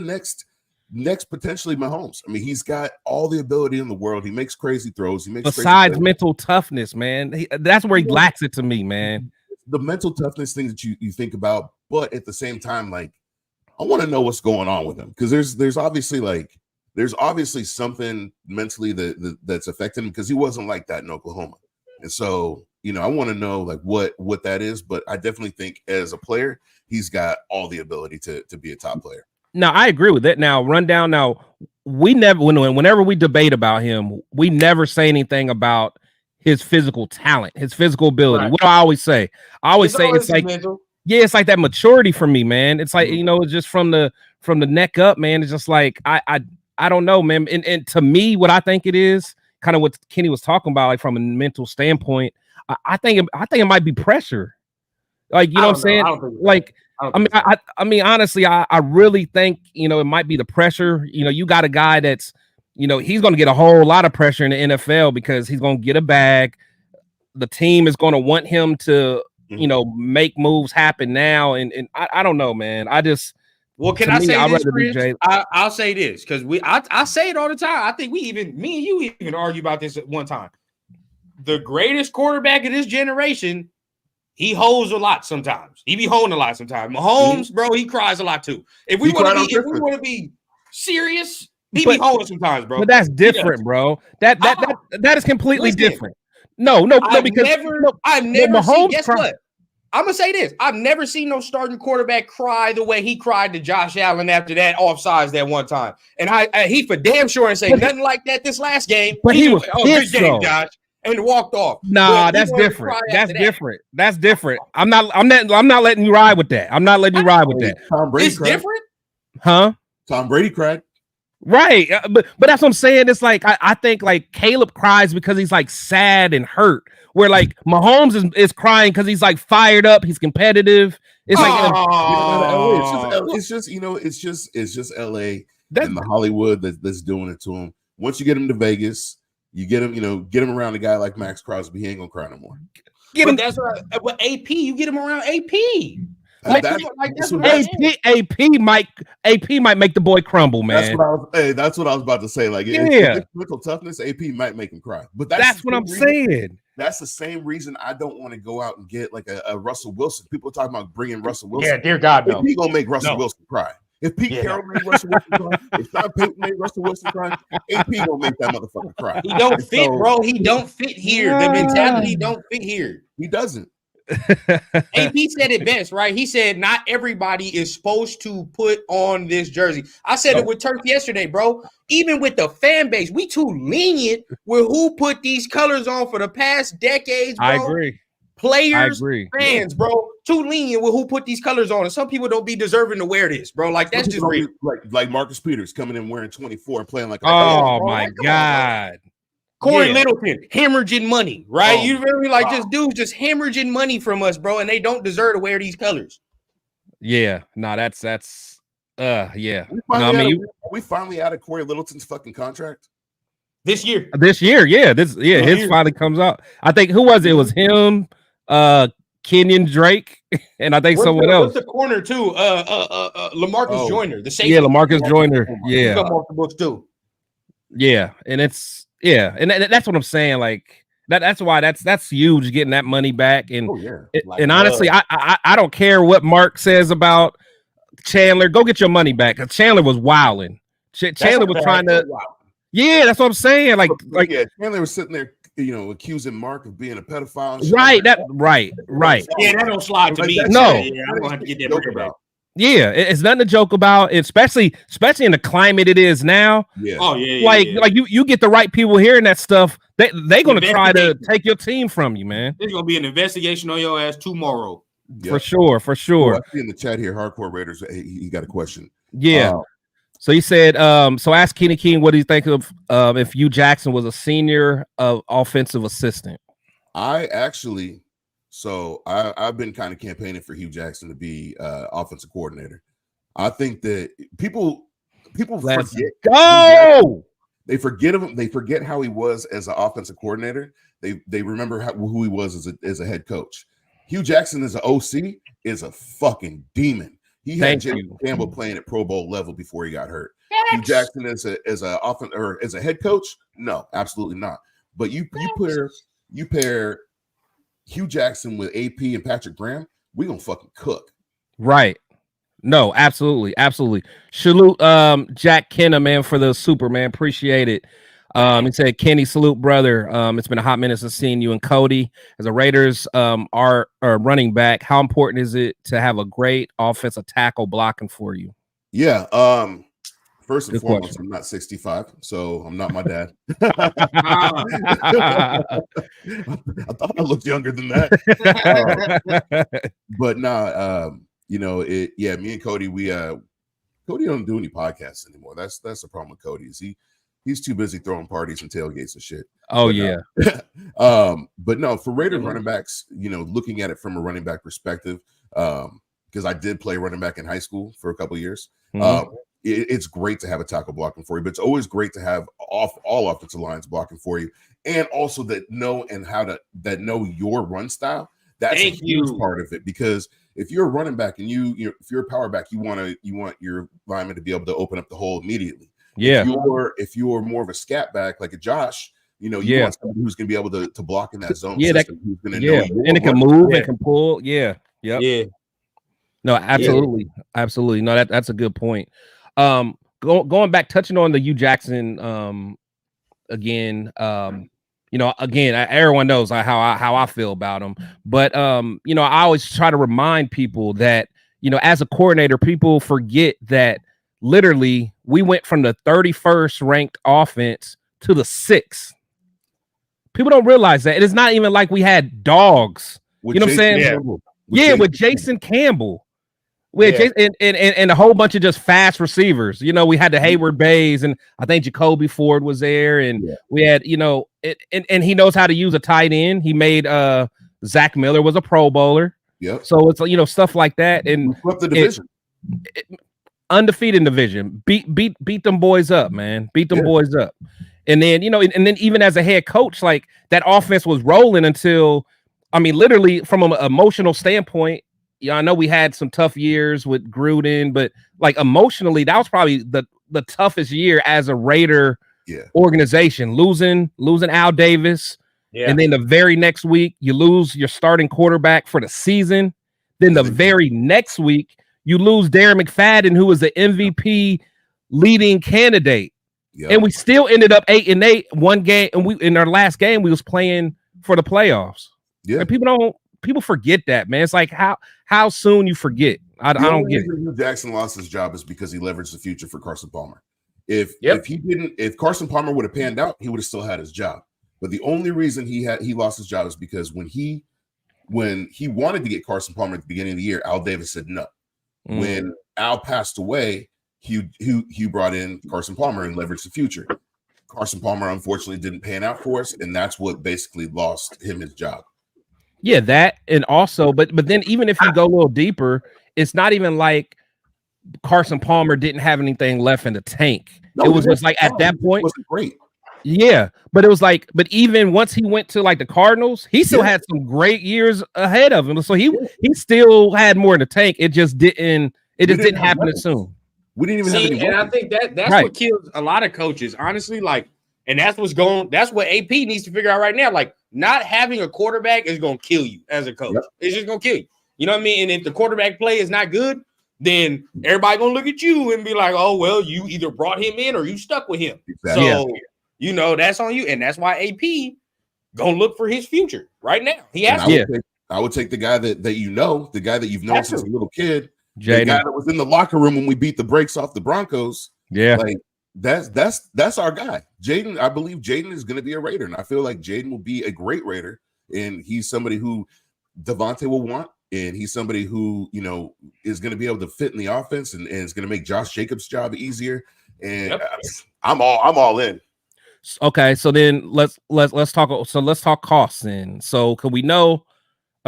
next potentially Mahomes. I mean, he's got all the ability in the world. He makes crazy throws. He makes besides mental toughness, man. That's where he lacks it to me, man. The mental toughness thing that you think about, but at the same time, like I want to know what's going on with him, because there's obviously something mentally that's affecting him, because he wasn't like that in Oklahoma. And so, I want to know like what that is, but I definitely think as a player, he's got all the ability to be a top player. Now, I agree with that. Now, rundown. Now, we never, whenever we debate about him, we never say anything about his physical talent, his physical ability. Right. What do I always say? I always say it's like, it's like that maturity for me, man. It's like, it's just from the neck up, man. It's just like, I don't know, man. And to me, what I think it is, kind of what Kenny was talking about, like from a mental standpoint, I think it might be pressure. Like, you know what I'm saying? Like, I mean, honestly, I really think, it might be the pressure. You got a guy that's, he's going to get a whole lot of pressure in the NFL because he's going to get a bag. The team is going to want him to, make moves happen now. And I don't know, man. Well, can I say this, Chris? I'll say this because I say it all the time. I think me and you even argue about this at one time. The greatest quarterback of this generation, he holds a lot sometimes. He be holding a lot sometimes. Mahomes, bro, he cries a lot too. If we want to be serious, he be holding sometimes, bro. But that's different, bro. That is completely different. No, because I've never seen. Guess what? I'm gonna say this. I've never seen no starting quarterback cry the way he cried to Josh Allen after that offsides that one time. And he for damn sure ain't say nothing like that this last game. But he was good game, Josh, and walked off. Nah, that's different. That's different. That's different. I'm not letting you ride with that. I'm not letting you ride with that. Tom Brady it's cried. Different, huh? Tom Brady cried. Right, but that's what I'm saying. It's like I think like Caleb cries because he's like sad and hurt. Where like Mahomes is crying because he's like fired up. He's competitive. It's like it's just LA and the Hollywood that's doing it to him. Once you get him to Vegas, you get him around a guy like Max Crosby. He ain't gonna cry no more. That's what AP. You get him around AP. AP might make the boy crumble, man. That's what I was about to say. Like, mental toughness, AP might make him cry. But that's what I'm saying. That's the same reason I don't want to go out and get like a Russell Wilson. People are talking about bringing Russell Wilson. Yeah, dear God, no. He gonna make Russell Wilson cry. If Pete Carroll made Russell Wilson cry, if Sean Payton made Russell Wilson cry, AP gonna make that motherfucker cry. He don't fit, bro. He don't fit here. The mentality don't fit here. He doesn't. AP said it best, right? He said not everybody is supposed to put on this jersey. I said it with Turk yesterday, bro. Even with the fan base, we too lenient with who put these colors on for the past decades, bro. I agree. Players, fans, bro, too lenient with who put these colors on. And some people don't be deserving to wear this, bro. Like, that's just real. Like Marcus Peters coming in wearing 24 and playing like my God. Corey Littleton hemorrhaging money, right? You really like just dudes just hemorrhaging money from us, bro, and they don't deserve to wear these colors. Yeah, no, that's yeah. We finally out of Corey Littleton's fucking contract this year. Yeah, his finally comes out. I think who was it? It was him, Kenyon Drake, and I think someone else. What's the corner too? LaMarcus Joyner, the safety. Yeah, LaMarcus Joyner. Yeah, come off the books too. Yeah, and it's. Yeah, and that's what I'm saying. Like that's why that's huge getting that money back. And and honestly, I don't care what Mark says about Chandler. Go get your money back because Chandler was wilding. Chandler was trying to. Yeah, that's what I'm saying. Like Chandler was sitting there, accusing Mark of being a pedophile. Right. Right. Yeah, that don't slide to me. No, I'm gonna have to get that break about. Yeah, it's nothing to joke about, especially in the climate it is now. Yeah. Oh yeah. Like you get the right people hearing that stuff, they're gonna try to take your team from you, man. There's gonna be an investigation on your ass tomorrow. For sure. I see in the chat here, Hardcore Raiders. He got a question. Yeah. So he said, so ask Kenny King, what do you think of if Hugh Jackson was a senior offensive assistant? I've been kind of campaigning for Hugh Jackson to be offensive coordinator. I think that people Let's forget. Go. They forget him. They forget how he was as an offensive coordinator. They remember who he was as a head coach. Hugh Jackson as an OC is a fucking demon. He had Jimmy Campbell playing at Pro Bowl level before he got hurt. Hugh Jackson as a head coach, no, absolutely not. But you pair Hugh Jackson with AP and Patrick Graham, we gonna fucking cook. Right. No, absolutely, absolutely. Salute, Jack Kenna, man, for the super, man. Appreciate it. He said, Kenny, salute, brother. It's been a hot minute since seeing you and Cody as a Raiders are running back. How important is it to have a great offensive tackle blocking for you? Yeah. First and Good foremost, question. I'm not 65, so I'm not my dad. I thought I looked younger than that. But nah, me and Cody, Cody don't do any podcasts anymore. That's the problem with Cody. Is he's too busy throwing parties and tailgates and shit. Oh, but, yeah. But no, for Raiders running backs, looking at it from a running back perspective, because I did play running back in high school for a couple of years. Mm-hmm. It's great to have a tackle blocking for you, but it's always great to have all offensive lines blocking for you, and also that know your run style. That's a huge part of it, because if you're a running back and if you're a power back, you want your lineman to be able to open up the hole immediately. Yeah. If you're more of a scat back like a Josh, you want somebody who's going to be able to block in that zone. Yeah, who's going to know and it can move and can pull. Yeah. Yep. Yeah. No, absolutely, absolutely. No, that's a good point. Going back, touching on the Hugh Jackson again. Everyone knows how I feel about him, but I always try to remind people that as a coordinator, people forget that literally we went from the 31st ranked offense to the 6th. People don't realize that. It is not even like we had dogs. With you know what I'm saying? Yeah. With Jason Campbell. We had Jason, and a whole bunch of just fast receivers. We had the Hayward Bays, and I think Jacoby Ford was there, and we had, and he knows how to use a tight end. He made Zach Miller was a Pro Bowler. Yeah. So it's stuff like that, and we the division. Undefeated division. Beat them boys up, man. Beat them boys up. And then, and then even as a head coach, like that offense was rolling until, literally from an emotional standpoint. I know we had some tough years with Gruden, but like emotionally, that was probably the toughest year as a Raider organization. Losing Al Davis, and then the very next week you lose your starting quarterback for the season. Then the very next week you lose Darren McFadden, who was the MVP leading candidate, and we still ended up 8-8 one game. And in our last game we was playing for the playoffs. Yeah, and people forget that, man. It's like how soon you forget. I don't get it. Hugh Jackson lost his job is because he leveraged the future for Carson Palmer. If Carson Palmer would have panned out, he would have still had his job. But the only reason he lost his job is because when he wanted to get Carson Palmer at the beginning of the year, Al Davis said no. When Al passed away, Hugh brought in Carson Palmer and leveraged the future. Carson Palmer unfortunately didn't pan out for us, and that's what basically lost him his job. Yeah, that, and also, but then even if you go a little deeper, it's not even like Carson Palmer didn't have anything left in the tank. No, it was just like at that point, wasn't great. Yeah, but it was like, but even once he went to like the Cardinals, he still had some great years ahead of him. So he still had more in the tank. It just didn't happen as soon. We didn't even have any. And I think that's what kills a lot of coaches, honestly. Like, and that's what AP needs to figure out right now. Like, not having a quarterback is gonna kill you as a coach. Yep. It's just gonna kill you. You know what I mean? And if the quarterback play is not good, then everybody gonna look at you and be like, "Oh, well, you either brought him in or you stuck with him." Exactly. So that's on you, and that's why AP gonna look for his future right now. He has to. I would take the guy that the guy that you've known since a little kid, the guy that was in the locker room when we beat the brakes off the Broncos. Yeah, like that's our guy. Jaden, I believe Jaden is going to be a Raider, and I feel like Jaden will be a great Raider, and he's somebody who Devontae will want, and he's somebody who is going to be able to fit in the offense, and is going to make Josh Jacobs' job easier. And I'm all in. Okay, so then let's talk. So let's talk costs. Then, so can we know?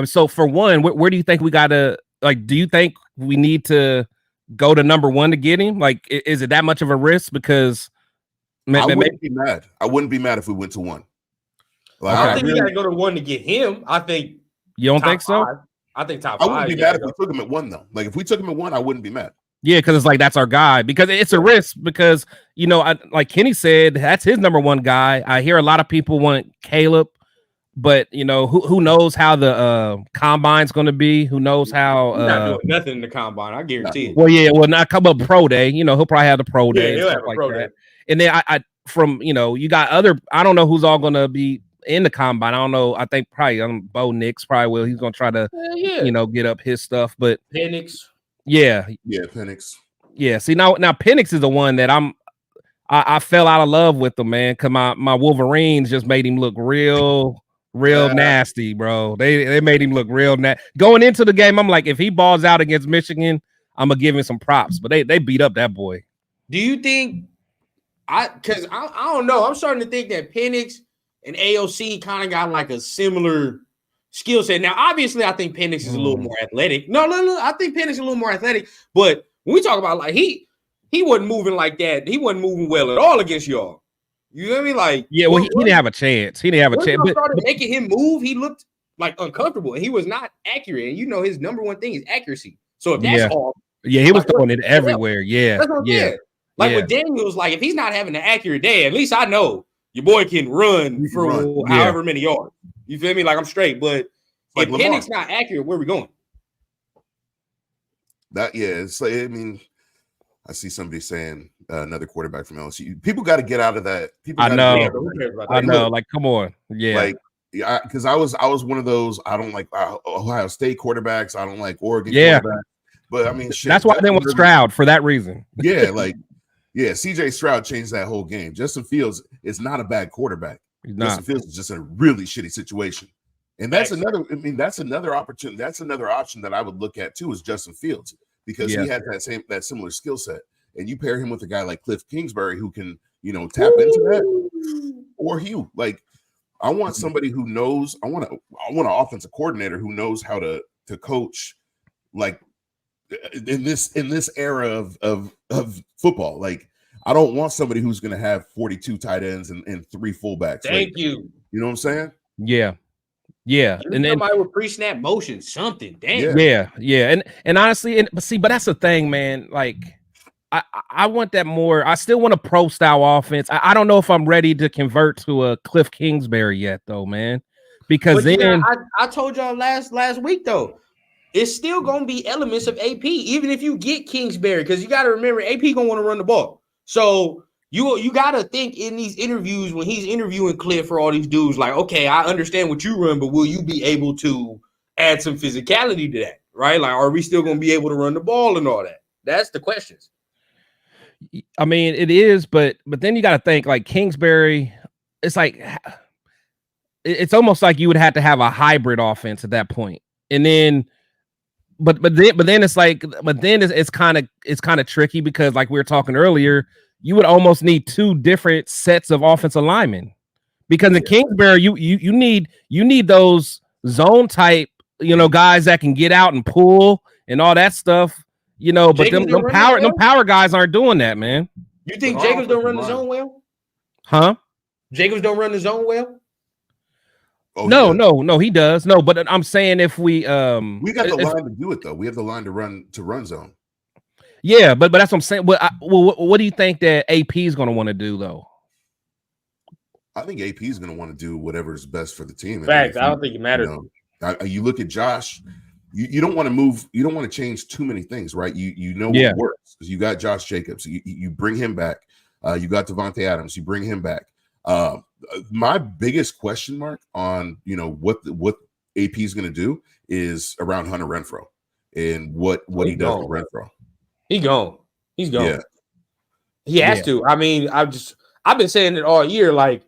So for one, where do you think we gotta do you think we need to go to number one to get him? Like, is it that much of a risk? Because I wouldn't be mad. I wouldn't be mad if we went to one. Like, I think we gotta go to one to get him. I think you don't think so. I think top 5. I wouldn't be mad if we took him at one though. Like if we took him at one, I wouldn't be mad. Yeah, because it's like that's our guy. Because it's a risk. Because like Kenny said, that's his number one guy. I hear a lot of people want Caleb. But you know, who knows how the combine's going to be? Who knows how? He's not doing nothing in the combine. I guarantee it. Well, yeah, well, not come up pro day. You know, he'll probably have the pro day and he'll stuff have a like pro that. day. And then I from you know, you got other. I don't know who's all going to be in the combine. I don't know. I think probably Bo Nix probably will. He's going to try to you know get up his stuff. But Penix. Yeah, Penix. Yeah. See now Penix is the one that I fell out of love with him, man, because my Wolverines just made him look real nasty, bro. They made him look real nasty. Going into the game, I'm like, if he balls out against Michigan, I'm gonna give him some props. But they beat up that boy. Do you think because I don't know. I'm starting to think that Penix and AOC kind of got like a similar skill set. Now, obviously, I think Penix is a little more athletic. No. I think Penix is a little more athletic. But when we talk about like he wasn't moving like that. He wasn't moving well at all against y'all. You know what I mean? Like, yeah, well, he didn't have a chance. He didn't have a chance. But started making him move, he looked like uncomfortable, and he was not accurate. And you know, his number one thing is accuracy. So if that's all, he was throwing it everywhere. Yeah, that's what I'm saying. Like with Daniels, like if he's not having an accurate day, at least I know your boy can run for however many yards. You feel me? Like I'm straight. But if Penix not accurate, where are we going? It's like, I mean, I see somebody saying another quarterback from LSU. People got to get out of that. I know. Like, come on. Yeah. Like, because I was one of those. I don't like Ohio State quarterbacks. I don't like Oregon quarterbacks. But I mean, shit, that's why they want Stroud for that reason. Yeah, like, CJ Stroud changed that whole game. Justin Fields is not a bad quarterback. Justin Fields is just in a really shitty situation. And that's another opportunity. That's another option that I would look at too, is Justin Fields, because he has that similar skill set. And you pair him with a guy like Cliff Kingsbury who can, you know, tap into that, or Hugh. Like, I want somebody who knows. I want an offensive coordinator who knows how to coach, like in this era of football. Like, I don't want somebody who's going to have 42 tight ends and 3 fullbacks. Thank you. You know what I'm saying? Yeah. Yeah, and then somebody with pre-snap motion, something. Damn. Yeah. And honestly, but that's the thing, man. Like, I want that more. I still want a pro style offense. I don't know if I'm ready to convert to a Cliff Kingsbury yet, though, man. Because I told y'all last week though, it's still gonna be elements of AP, even if you get Kingsbury, because you got to remember AP gonna want to run the ball. So you got to think in these interviews when he's interviewing Cliff for all these dudes, like, okay, I understand what you run, but will you be able to add some physicality to that, right? Like, are we still gonna be able to run the ball and all that? That's the questions. I mean, it is, but then you got to think like Kingsbury. It's like it's almost like you would have to have a hybrid offense at that point, and then, but then it's like, it's kind of tricky because like we were talking earlier, you would almost need 2 different sets of offensive linemen, because in Kingsbury you need those zone type, you know, guys that can get out and pull and all that stuff. You know, but them power guys aren't doing that, man. You think Jacobs don't run the zone well? Huh? Jacobs don't run the zone well? Oh, no, he does. No, but I'm saying if we got the line to do it though. We have the line to run zone. Yeah, but that's what I'm saying. What do you think that AP is going to want to do though? I think AP is going to want to do whatever is best for the team. Facts. I don't think it matters. You look at Josh. You don't want to move. You don't want to change too many things, right? You know what works, because you got Josh Jacobs. You bring him back. You got Devontae Adams. You bring him back. My biggest question mark on what AP is going to do is around Hunter Renfro and what he does with Renfro. He's gone. Yeah. He has to. I mean, I've been saying it all year. Like,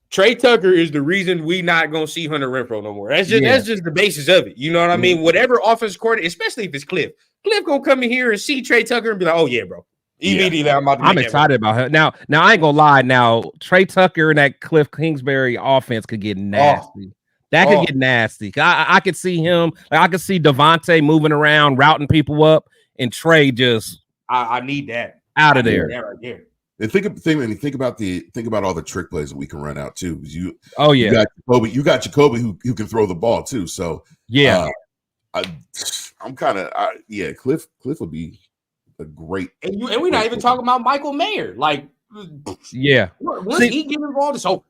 Trey Tucker is the reason we not gonna see Hunter Renfro no more. That's just the basis of it. You know what I mean? Whatever offense coordinator, especially if it's Cliff gonna come in here and see Trey Tucker and be like, "Oh yeah, bro." Immediately, I'm excited about her. Now I ain't gonna lie. Now Trey Tucker and that Cliff Kingsbury offense could get nasty. That could get nasty. I could see him. Like, I could see Devontae moving around, routing people up, and Trey just. I need that out of there. That right there. And think about all the trick plays that we can run out too. You got Jacoby who can throw the ball too. So I'm kind of Cliff would be a great. And we're not even talking about Michael Mayer. Like, once he get involved, it's over.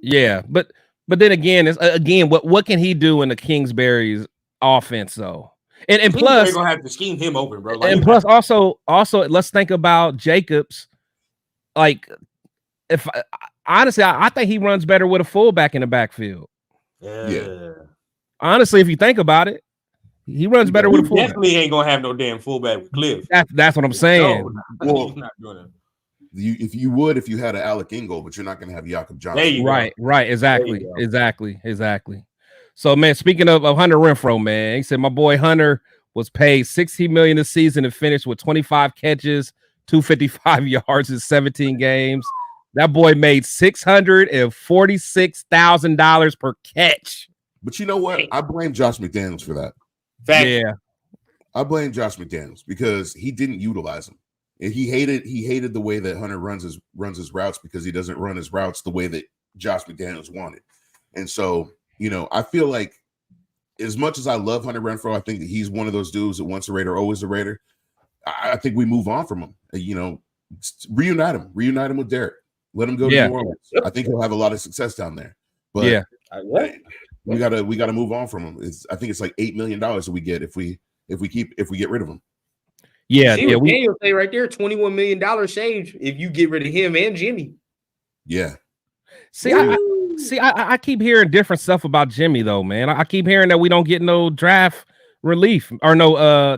Yeah, but But then again, it's again, what can he do in the Kingsbury's offense though? And plus, gonna have to scheme him open, bro. And plus, also, let's think about Jacobs. Like, if honestly, I think he runs better with a fullback in the backfield. Yeah. Honestly, if you think about it, he runs better with a fullback. Definitely ain't gonna have no damn fullback with Cliff. That's what I'm saying. No, well, not doing it. If you had an Alec Ingold, but you're not going to have Jakob Johnson. Right, exactly. So, man, speaking of Hunter Renfro, man, he said my boy Hunter was paid $16 million this season and finished with 25 catches, 255 yards in 17 games. That boy made $646,000 per catch. But you know what? I blame Josh McDaniels for that. Yeah, I blame Josh McDaniels because he didn't utilize him. And he hated the way that Hunter runs his routes because he doesn't run his routes the way that Josh McDaniels wanted. And so, I feel like as much as I love Hunter Renfro, I think that he's one of those dudes that once a Raider, always a Raider. I think we move on from him. Reunite him with Derek. Let him go to New Orleans. I think he'll have a lot of success down there. But we gotta move on from him. I think it's like $8 million that we get if we get rid of him. We say right there, $21 million saved if you get rid of him and Jimmy. Yeah. I keep hearing different stuff about Jimmy though, man. I keep hearing that we don't get no draft relief or no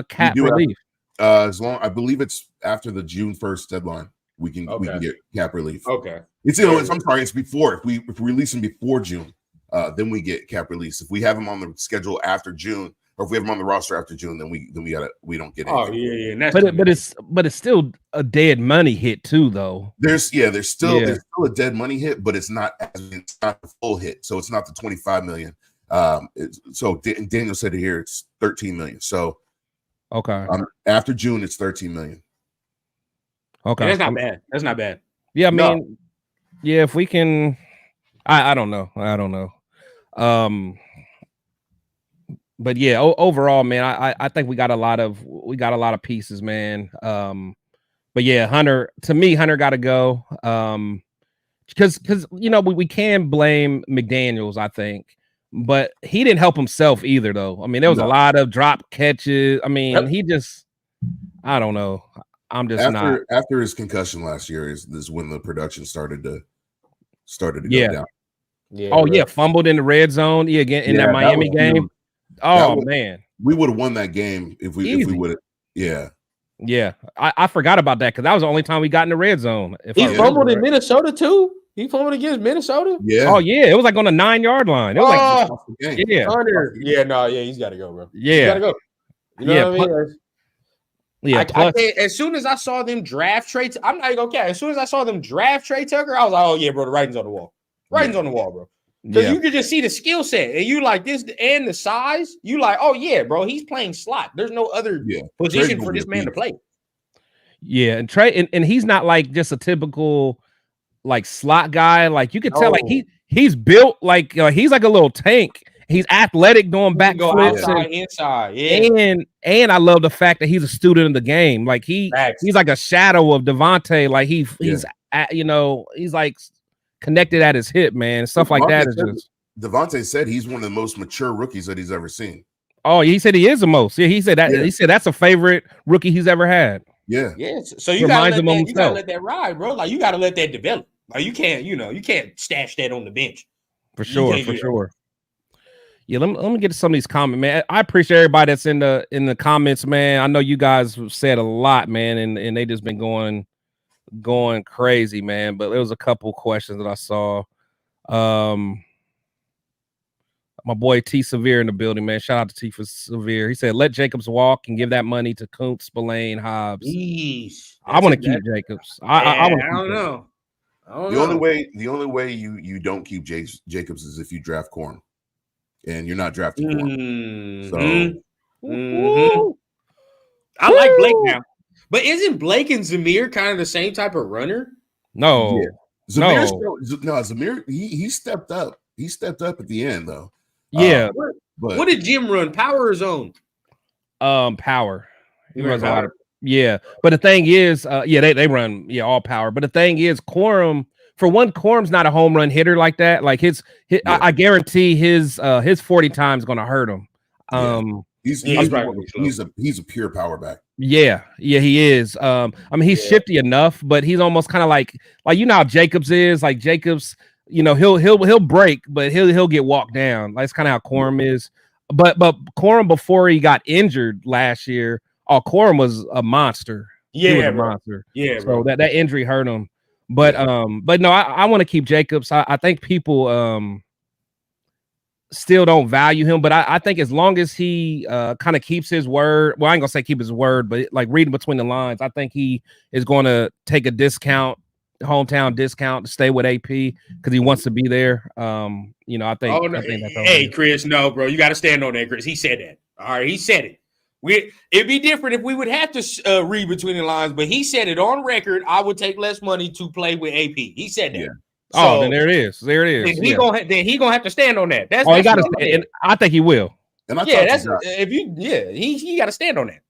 cap relief. As long I believe it's after the June 1st deadline, we can get cap relief. Okay. It's before if we release him before June, then we get cap release. If we have him on the schedule after June. Or if we have him on the roster after June, then we don't get anything. Oh yeah. But it's still a dead money hit too, though. There's still a dead money hit, but it's not a full hit, so it's not the 25 million. So Daniel said it here, it's 13 million. So after June, it's 13 million. Okay, that's not bad. Yeah, I mean, if we can, I don't know. But yeah, overall, man, I think we got a lot of pieces, man. But yeah, Hunter got to go. Because we can blame McDaniels, I think, but he didn't help himself either, though. I mean, there was a lot of drop catches. I mean, he just, I don't know. I'm just not. After his concussion last year is when the production started to go down. Yeah. Oh yeah, fumbled in the red zone. Yeah, again in that Miami game. Man, we would have won that game if we would have. Yeah, I forgot about that because that was the only time we got in the red zone. He fumbled in Minnesota too. He fumbled against Minnesota. Yeah. Oh yeah, it was like on the 9-yard line. It was Hunter. He's got to go, bro. Yeah, he's got to go. You know what I mean? As soon as I saw them draft Trey, I'm not even okay. As soon as I saw them draft Trey Tucker, I was like, oh yeah, bro, the writing's on the wall. On the wall, bro. Because you could just see the skill set, and you like this and the size. You like, oh yeah, bro, he's playing slot. There's no other position for this man to play. Yeah, and Trey, and he's not like just a typical like slot guy. Like you could tell, like he's built like he's like a little tank. He's athletic, doing back flips inside. Yeah, and I love the fact that he's a student of the game. Like he's like a shadow of Devontae. Like he's like connected at his hip, man. Stuff like that is just. Devontae said he's one of the most mature rookies that he's ever seen. Oh, he said he is the most. Yeah, he said that. Yeah. He said that's a favorite rookie he's ever had. Yeah. So you gotta let that ride, bro. Like you gotta let that develop. Like you can't stash that on the bench. For sure. Yeah, let me get to some of these comments, man. I appreciate everybody that's in the comments, man. I know you guys have said a lot, man, and they just been going crazy, man. But there was a couple questions that I saw. My boy T Severe in the building, man. Shout out to T for Severe. He said, let Jacobs walk and give that money to Kuntz, Spillane, Hobbs. I want to keep Jacobs. I don't know. The only way you don't keep Jacobs is if you draft Corn. And you're not drafting Corn. So I like Blake now. But isn't Blake and Zamir kind of the same type of runner? No. Yeah. Zamir, he stepped up. He stepped up at the end, though. Yeah. But what did Jim run? Power or zone? Power. He runs a lot of but the thing is, they run all power. But the thing is, Quorum for one, Corum's not a home run hitter like that. Like I guarantee his 40 times going to hurt him. He's a pure power back. Yeah, he is. I mean, he's shifty enough, but he's almost kind of like you know how Jacobs is. Like Jacobs, you know, he'll break, but he'll get walked down. That's kind of how Corum is. But Corum, before he got injured last year, Corum was a monster. Yeah, he was a monster. Yeah, so bro. that no, I want to keep Jacobs. I think people still don't value him, but I think as long as he kind of keeps his word, well, I ain't gonna say keep his word, but like reading between the lines, I think he is going to take a hometown discount to stay with AP because he wants to be there. You know, I think. Oh, no. I think that's hey, Chris, no, bro, you got to stand on that, Chris. He said that. All right, he said it. It'd be different if we would have to read between the lines, but he said it on record. I would take less money to play with AP. He said that. Yeah. So, then there it is. There it is. Then he gonna have to stand on that. That's he got to stand. And I think he will. And I he got to stand on that.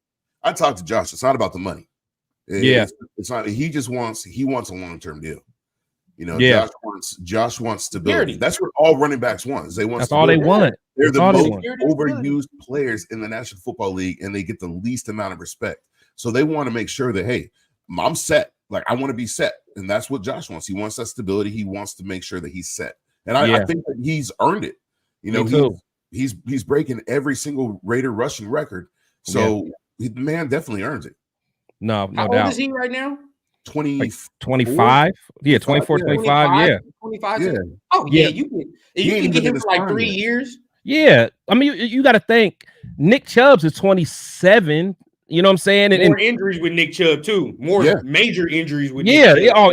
I talked to Josh. It's not about the money. It's not. He wants a long-term deal. You know, Josh wants stability. That's what all running backs want. That's all they want. They're the most overused players in the National Football League, and they get the least amount of respect. So they want to make sure that, hey, I'm set. Like, I want to be set. And that's what Josh wants. He wants that stability. He wants to make sure that he's set. And I think that he's earned it. You know, he's breaking every single Raider rushing record. So the man definitely earns it. No How doubt. old is he right now? 25. Yeah, 24, 25. Yeah. 25. Yeah. Oh, yeah. You can get him for like 3 years. Yeah. I mean, you got to think Nick Chubb's is 27. You know what I'm saying? More injuries with Nick Chubb too. More major injuries with Nick Chubb.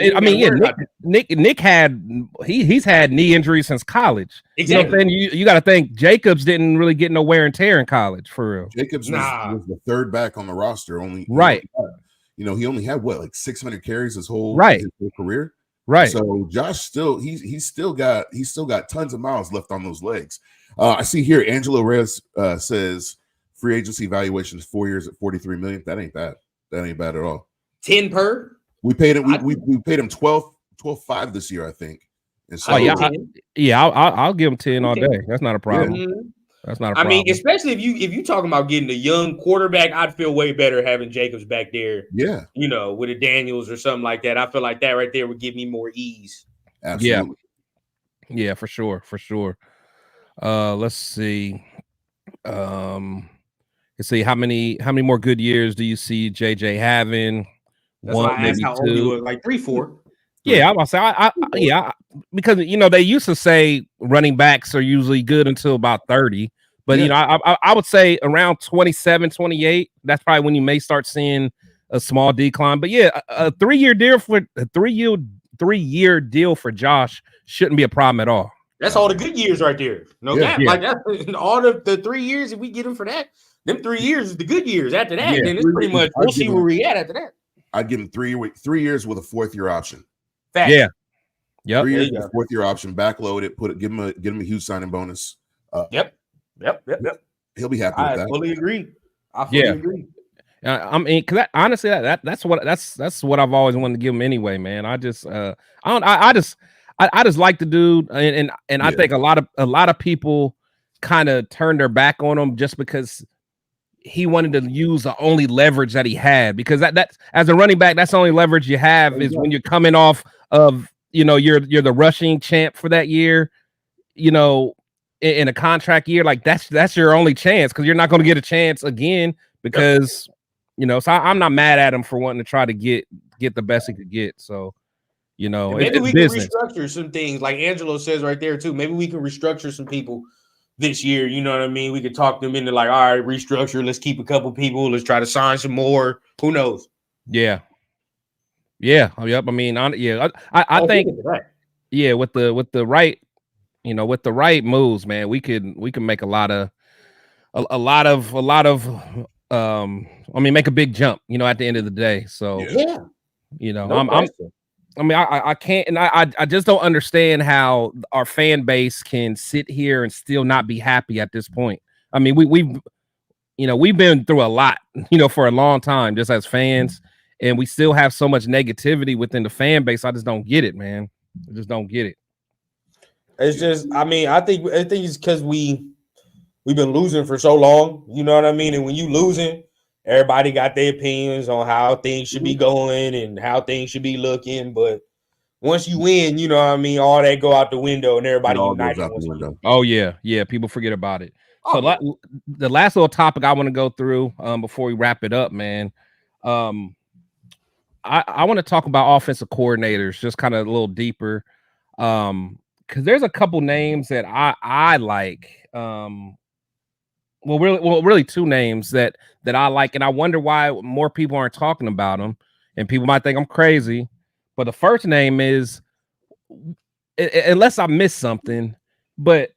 Nick had he's had knee injuries since college. Exactly. You know what I'm saying? You got to think Jacobs didn't really get no wear and tear in college for real. Jacobs was the third back on the roster. He only had like 600 carries his whole career. Right. So Josh he's still got tons of miles left on those legs. I see here Angelo Reyes says free agency valuation is 4 years at $43 million. That ain't bad. That ain't bad at all. 10 per. We paid him. We paid him 12.5 this year, I think. And so, I'll give him 10 all day. That's not a problem. Yeah. That's not a problem. I mean, especially if you talking about getting a young quarterback, I'd feel way better having Jacobs back there. Yeah, you know, with a Daniels or something like that. I feel like that right there would give me more ease. Absolutely. Yeah, for sure. Let's see. Let's see how many more good years do you see JJ having? That's why I asked how old he was, like 3, 4. Yeah, I'm gonna say because you know they used to say running backs are usually good until about 30, but you know I would say around 27, 28. That's probably when you may start seeing a small decline. But yeah, a 3-year deal for a 3-year deal for Josh shouldn't be a problem at all. That's all the good years right there. No gap. Like that. All the 3 years, if we get him for that, them 3 years is the good years. After that, then it's pretty much we'll see where we at after that. I'd give him 3 years with a 4th-year option. Fact. Yeah. Yep. 3 years with a 4th-year option, backload it, give him a huge signing bonus. Yep. He'll be happy with that. I fully agree. Agree. I mean, because honestly, that's what I've always wanted to give him anyway, man. I just like the dude, and I think a lot of people kind of turned their back on him just because he wanted to use the only leverage that he had, because that as a running back, that's the only leverage you have is when you're coming off of, you know, you're the rushing champ for that year, you know, in a contract year, like that's your only chance, because you're not going to get a chance again because, you know, so I'm not mad at him for wanting to try to get the best he could get. So, you know, maybe we business. can restructure some things like Angelo says right there too. Maybe we can restructure some people this year. You know what I mean? We could talk them into like, all right, restructure. Let's keep a couple people. Let's try to sign some more. Who knows? Yeah. Yep. I mean, I think, with the right, you know, with the right moves, man, we can make a lot of, I mean, make a big jump, you know, at the end of the day. So, you know, I can't, and I just don't understand how our fan base can sit here and still not be happy at this point. I mean, we've been through a lot, you know, for a long time, just as fans, and we still have so much negativity within the fan base. I just don't get it, man. I just don't get it. It's just, I think it's because we've been losing for so long. You know what I mean? And when you losing, everybody got their opinions on how things should be going and how things should be looking. But once you win, you know what I mean, all that go out the window and everybody united. Oh yeah, people forget about it. So the last little topic I want to go through before we wrap it up, man. I want to talk about offensive coordinators, just kind of a little deeper. Because there's a couple names that I like. Really two names that I like, and I wonder why more people aren't talking about them. And people might think I'm crazy, but the first name is, unless I missed something, but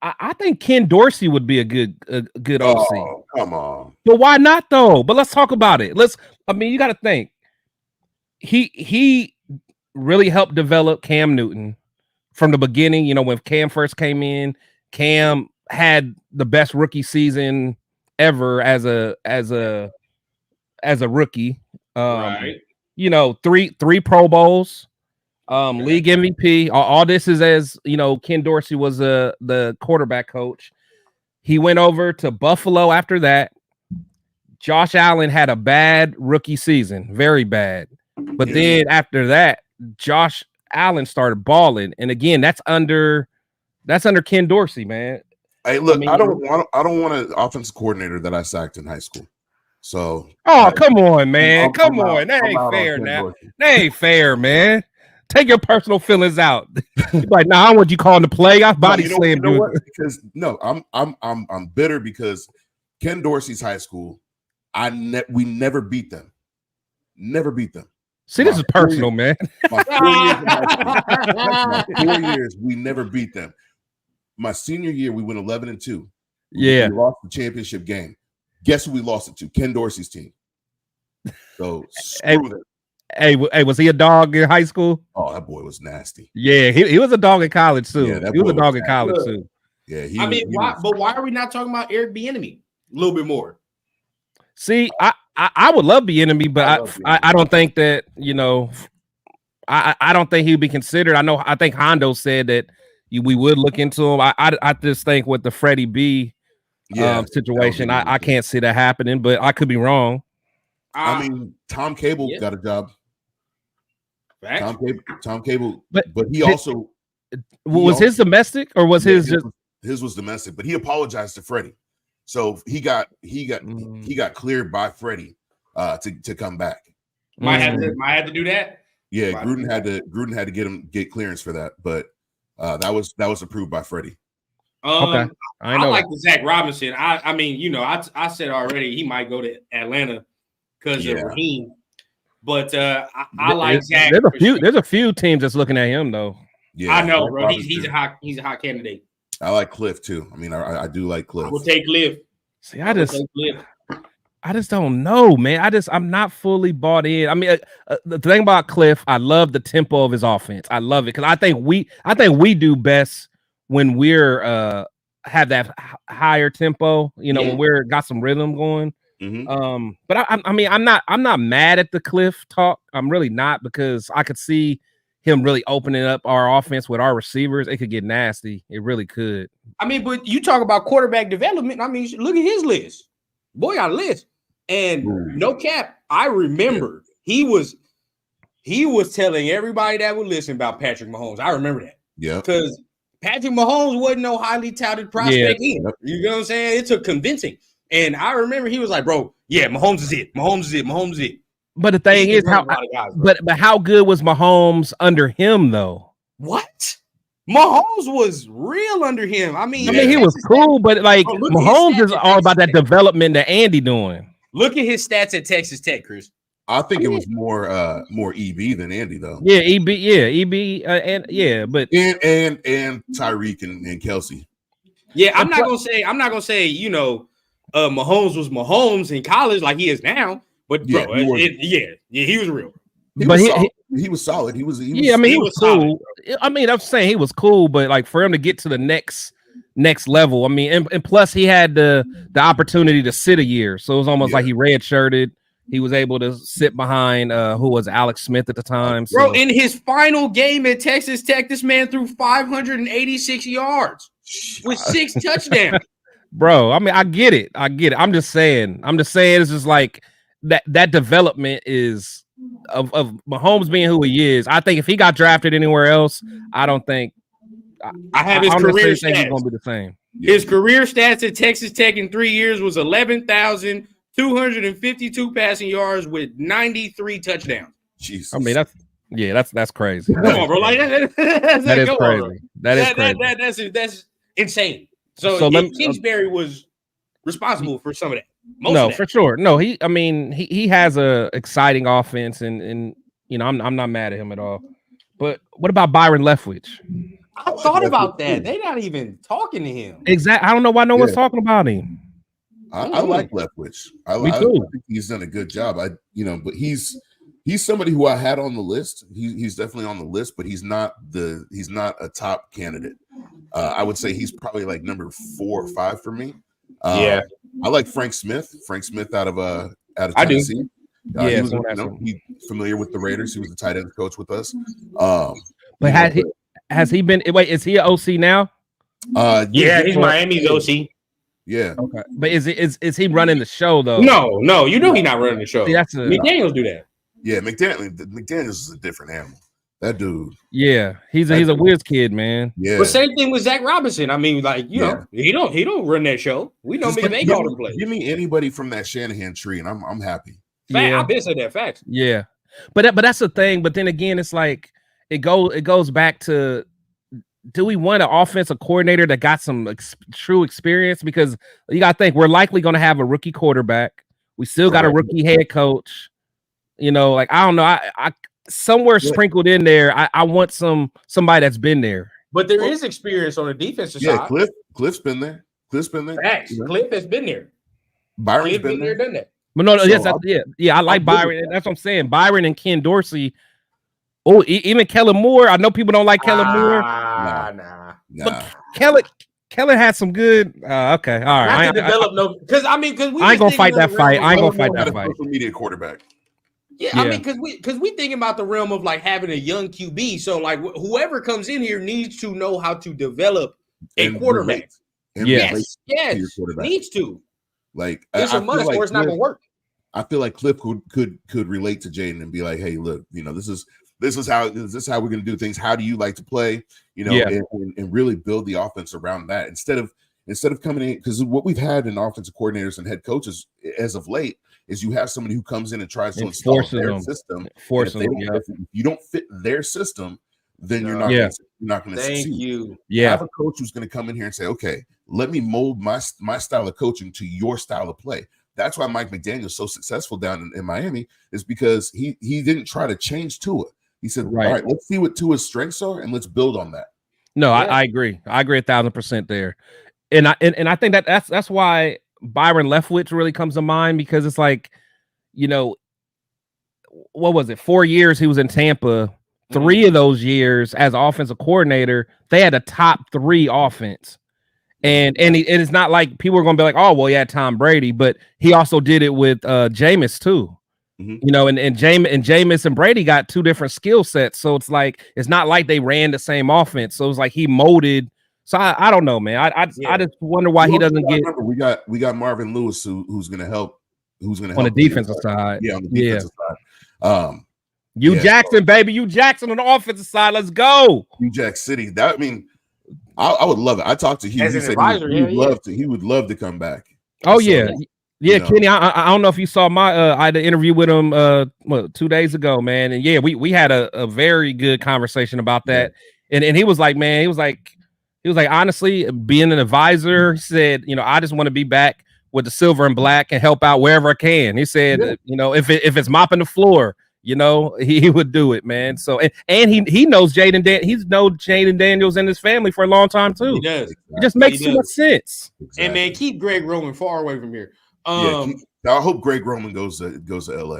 I think Ken Dorsey would be a good OC. Oh, come on. But why not though? But let's talk about it. You got to think. He really helped develop Cam Newton from the beginning. You know, when Cam first came in, Cam had the best rookie season ever as a rookie. Right. You know, three Pro Bowls. League MVP. All this is as you know. Ken Dorsey was the quarterback coach. He went over to Buffalo after that. Josh Allen had a bad rookie season, very bad. But then after that, Josh Allen started balling, and again, that's under Ken Dorsey, man. Hey, look, I don't want an offensive coordinator that I sacked in high school. So, come on, man, come on, that ain't fair now. That ain't fair, man. Take your personal feelings out. Like, I want you calling the play. I body slammed you. Because I'm bitter because Ken Dorsey's high school, we never beat them. Never beat them. See, this is personal, man. My 4 years, we never beat them. My senior year, we went 11-2. Yeah, we lost the championship game. Guess who we lost it to? Ken Dorsey's team. So screw them. Hey, was he a dog in high school? Oh, that boy was nasty. Yeah, he was a dog in college too. Yeah, he was a dog in college too. Yeah, why are we not talking about Eric Bieniemy a little bit more? See, I would love Bieniemy, but I don't think that, you know, I don't think he'd be considered. I think Hondo said that we would look into him. I just think with the Freddie B situation, I can't see that happening, but I could be wrong. I mean, Tom Cable got a job. Tom Cable, but he also was his domestic or was his was domestic, but he apologized to Freddie, so he got cleared by Freddie to come back. Might have to do that. Yeah, Gruden had to get clearance for that, but that was approved by Freddie. Okay, I like the Zach Robinson. I mean, you know, I said already he might go to Atlanta because of Raheem. But I like Zach. There's a few teams that's looking at him though. Yeah, I know, bro. He's a hot candidate. I like Cliff too. I mean, I do like Cliff. I will take Cliff. See, I just don't know, man. I'm not fully bought in. I mean, the thing about Cliff, I love the tempo of his offense. I love it because I think we do best when we're have that higher tempo. You know, when we're got some rhythm going. Mm-hmm. But I mean, I'm not mad at the Cliff talk. I'm really not, because I could see him really opening up our offense with our receivers. It could get nasty. It really could. I mean, but you talk about quarterback development. I mean, look at his list. Boy, got a list. And no cap, I remember he was telling everybody that would listen about Patrick Mahomes. I remember that. Yeah. Because Patrick Mahomes wasn't no highly touted prospect either. You know what I'm saying? It took convincing. And I remember he was like, bro, Mahomes is it. Mahomes is it. Mahomes is it. But the thing is, but how good was Mahomes under him though? What? Mahomes was real under him. I mean, he was cool, but like Mahomes is all about that development that Andy doing. Look at his stats at Texas Tech, Chris. I think it was more EB than Andy though. Yeah, EB, and Tyreek and Kelsey. Yeah, I'm not gonna say, you know, Mahomes was Mahomes in college like he is now, but bro, he was real. He was solid. He was cool. Solid, I mean, I'm saying he was cool, but like for him to get to the next level, I mean, and plus he had the opportunity to sit a year, so it was almost like he redshirted, He was able to sit behind who was Alex Smith at the time. Bro, So. in his final game at Texas Tech, this man threw 586 yards with 6 touchdowns. Bro, I mean, I get it. I'm just saying it's just like that development is of Mahomes being who he is. I think if he got drafted anywhere else, I don't think I have his career stats. He's stats. gonna be the same. His career stats at Texas Tech in 3 years was 11,252 passing yards with 93 touchdowns. Jesus. I mean, that's crazy. Come on, bro. Like that is crazy. That's insane. So Kingsbury was responsible for some of that. For sure. No, he has a exciting offense, and you know, I'm not mad at him at all. But what about Byron Leftwich? I thought about that. They're not even talking to him. Exactly. I don't know why no one's talking about him. I like Leftwich. I think he's done a good job. But he's somebody who I had on the list. He's definitely on the list, but he's not a top candidate. I would say he's probably like number 4 or 5 for me. I like Frank Smith. Frank Smith out of Tennessee. He's familiar with the Raiders. He was the tight end coach with us. But has he been? Wait, is he an OC now? He's Miami's OC. Yeah. Okay. But is he running the show though? No, he's not running the show. See, McDaniels do that. Yeah, McDaniels is a different animal. That dude. Yeah, he's a whiz kid, man. Yeah. But same thing with Zach Robinson. I mean, like, you know, he don't run that show. We know they call him play. Give me anybody from that Shanahan tree, and I'm happy. I've been saying that fact. Yeah. But that's the thing. But then again, it's like it goes back to, do we want an offensive coordinator that got some true experience? Because you got to think we're likely going to have a rookie quarterback. We still got a rookie head coach. You know, like, I don't know. I somewhere sprinkled in there, I want somebody that's been there. But there is experience on the defensive side. Cliff's been there. Facts. Cliff has been there. Byron's been there, done that. But I like Byron. That's what I'm saying. Byron and Ken Dorsey. Oh, even Kellen Moore. I know people don't like Kellen Moore. Nah. But Kellen had some good. Okay, all right. Because I ain't gonna fight that fight. Social media quarterback. Yeah, I mean, because we thinking about the realm of like having a young QB. So like whoever comes in here needs to know how to develop a quarterback. Yes, needs to. Like, it's a must, or it's not gonna work. I feel like Cliff could relate to Jaden and be like, hey, look, you know, this is how we're gonna do things. How do you like to play? You know, and really build the offense around that instead of coming in, because what we've had in offensive coordinators and head coaches as of late is you have somebody who comes in and tries to install their system. If you don't fit their system, then you're not going to succeed. Thank you. Yeah. Have a coach who's going to come in here and say, okay, let me mold my style of coaching to your style of play. That's why Mike McDaniel's so successful down in Miami, is because he didn't try to change Tua. He said, all right, let's see what Tua's strengths are and let's build on that. No, I agree. I agree 1,000% there. And I think that's why Byron Leftwich really comes to mind, because it's like, you know, what was it? 4 years he was in Tampa. 3 of those years as offensive coordinator, they had a top 3 offense. And it's not like people are going to be like, oh, well, he had Tom Brady, but he also did it with Jameis too. You know, and Jameis and Brady got 2 different skill sets. So it's like, it's not like they ran the same offense. So it's like he molded. So I don't know, man. I just wonder why he doesn't get. Remember, we got Marvin Lewis who's going to help. On the defensive side. Yeah, on the defensive side. Hugh Jackson, baby. Hugh Jackson on the offensive side. Let's go. Hugh Jackson City. I would love it. I talked to Hugh. He said he would love to come back. Oh, yeah. Yeah, Kenny, I don't know if you saw I had an interview with him 2 days ago, man. And yeah, we had a very good conversation about that. Yeah. And he was like, man, he was like, honestly, being an advisor, he said, you know, I just want to be back with the silver and black and help out wherever I can. He said, you know, if it's mopping the floor, you know, he would do it, man. So and he knows he's known Jaden Daniels and his family for a long time too. He does. It just makes too much sense. Exactly. And man, keep Greg Roman far away from here. I hope Greg Roman goes to LA.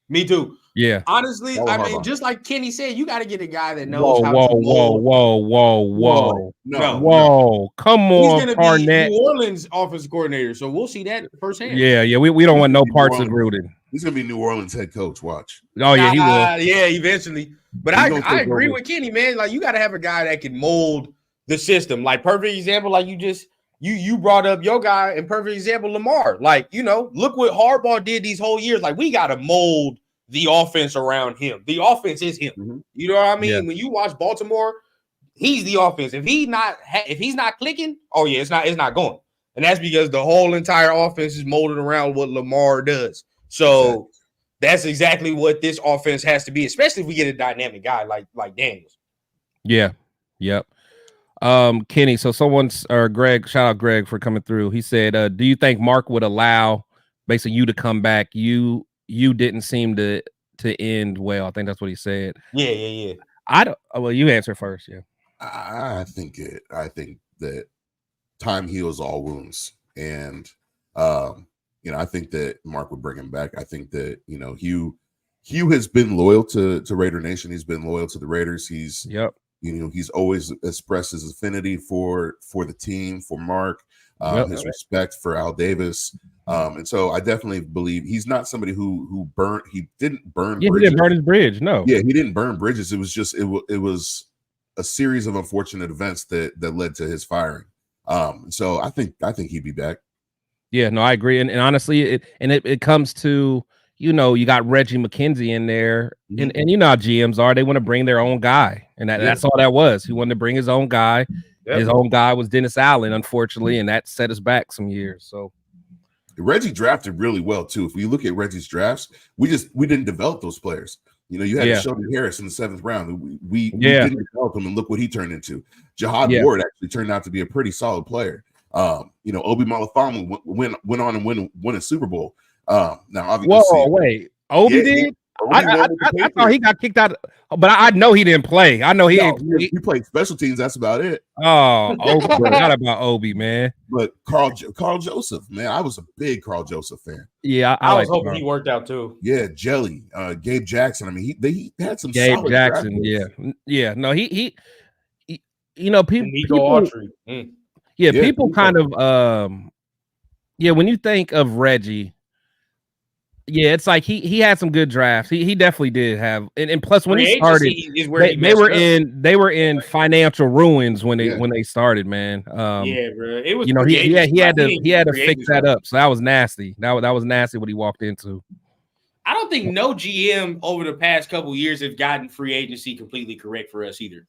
Me too. Yeah. Honestly, Follow I mean, Harbaugh. just like Kenny said, you got to get a guy that Whoa, knows how whoa, to mold. whoa. No. Whoa. Come He's on, going to be Barnett. New Orleans offensive coordinator, so we'll see that firsthand. Yeah. We don't want no parts of Gruden. He's gonna be New Orleans head coach. Watch. Oh yeah, he will. Yeah, eventually. But I agree with Kenny, man. Like, you got to have a guy that can mold the system. Like, perfect example, like you brought up your guy, and perfect example, Lamar. Like, look what Harbaugh did these whole years. Like, we got to mold the offense around him. The offense is him. Mm-hmm. You know what I mean? Yeah. When you watch Baltimore, he's the offense. If he's not clicking, oh yeah, it's not going. And that's because the whole entire offense is molded around what Lamar does. So that's exactly what this offense has to be, especially if we get a dynamic guy like Daniels. Yeah. Yep. Kenny, so Greg, shout out Greg for coming through. He said, do you think Mark would allow basically you to come back? You didn't seem to end well. I think that's what he said. Yeah. Well, you answer first. Yeah. I think that time heals all wounds, and I think that Mark would bring him back. I think that Hugh has been loyal to Raider Nation. He's been loyal to the Raiders. He's always expressed his affinity for the team, for Mark, his respect for Al Davis. And so I definitely believe he's not somebody who didn't burn. Yeah, bridges. He didn't burn his bridge. No. Yeah, he didn't burn bridges. It was just it was a series of unfortunate events that led to his firing. So I think he'd be back. Yeah, no, I agree. And honestly, it comes to, you got Reggie McKenzie in there, and you know how GMs are. They want to bring their own guy, and that's all that was. He wanted to bring his own guy. Yep. His own guy was Dennis Allen, unfortunately, and that set us back some years. So Reggie drafted really well too. If we look at Reggie's drafts, we didn't develop those players. You had Sheldon Harris in the 7th round. We didn't develop him, and look what he turned into. Jihad Ward actually turned out to be a pretty solid player. Obi Melifonwu went on and win a Super Bowl. Now, obviously, wait, Obi did? I thought he got kicked out, but I know he didn't play. I know he played special teams. That's about it. Oh, forgot about Obi, man. But Carl Joseph, man, I was a big Carl Joseph fan. Yeah, I was hoping he worked out too. Yeah, Jelly, Gabe Jackson. I mean, he had some. Gabe Jackson, yeah. No, he people. People kind of when you think of Reggie. Yeah, it's like he had some good drafts. He definitely did have, and plus when he started, they were in financial ruins when they started, man. Bro, it was he had to fix that up. So that was nasty. That was nasty what he walked into. I don't think no GM over the past couple of years have gotten free agency completely correct for us either.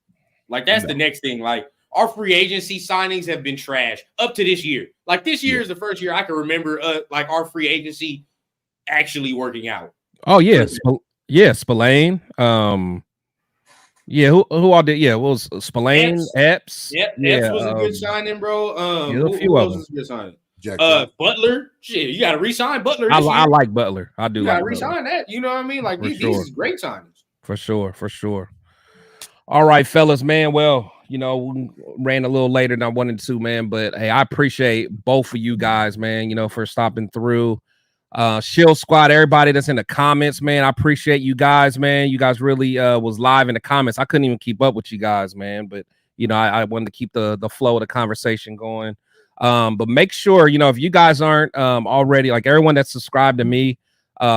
Like that's the next thing. Like our free agency signings have been trash up to this year. Like this year is the first year I can remember like our free agency actually working out. Oh Spillane. Who all did? What was Spillane? Epps. Yep, Epps was a good signing, bro. Who else was a good signing? Butler. Shit, you got to re-sign Butler. I like Butler. I do. You got to re-sign that. You know what I mean? Like these is great signings. For sure. All right, fellas, man. Well, we ran a little later than I wanted to, man. But hey, I appreciate both of you guys, man. For stopping through. Shield Squad, everybody that's in the comments, man, I appreciate you guys, man. You guys really was live in the comments. I couldn't even keep up with you guys, man, but I wanted to keep the flow of the conversation going. But make sure, if you guys aren't already, like everyone that's subscribed to me,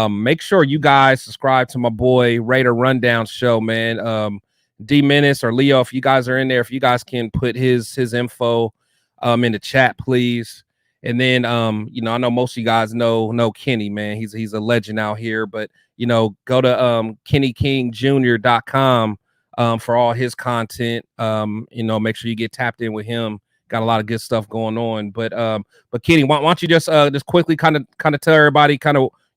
make sure you guys subscribe to my boy Raider Rundown show, man. D Menace or Leo, if you guys are in there, if you guys can put his info in the chat, please. And then, I know most of you guys know Kenny, man. He's a legend out here. But, go to KennyKingJr.com for all his content. Make sure you get tapped in with him. Got a lot of good stuff going on. But Kenny, why don't you just quickly kind of tell everybody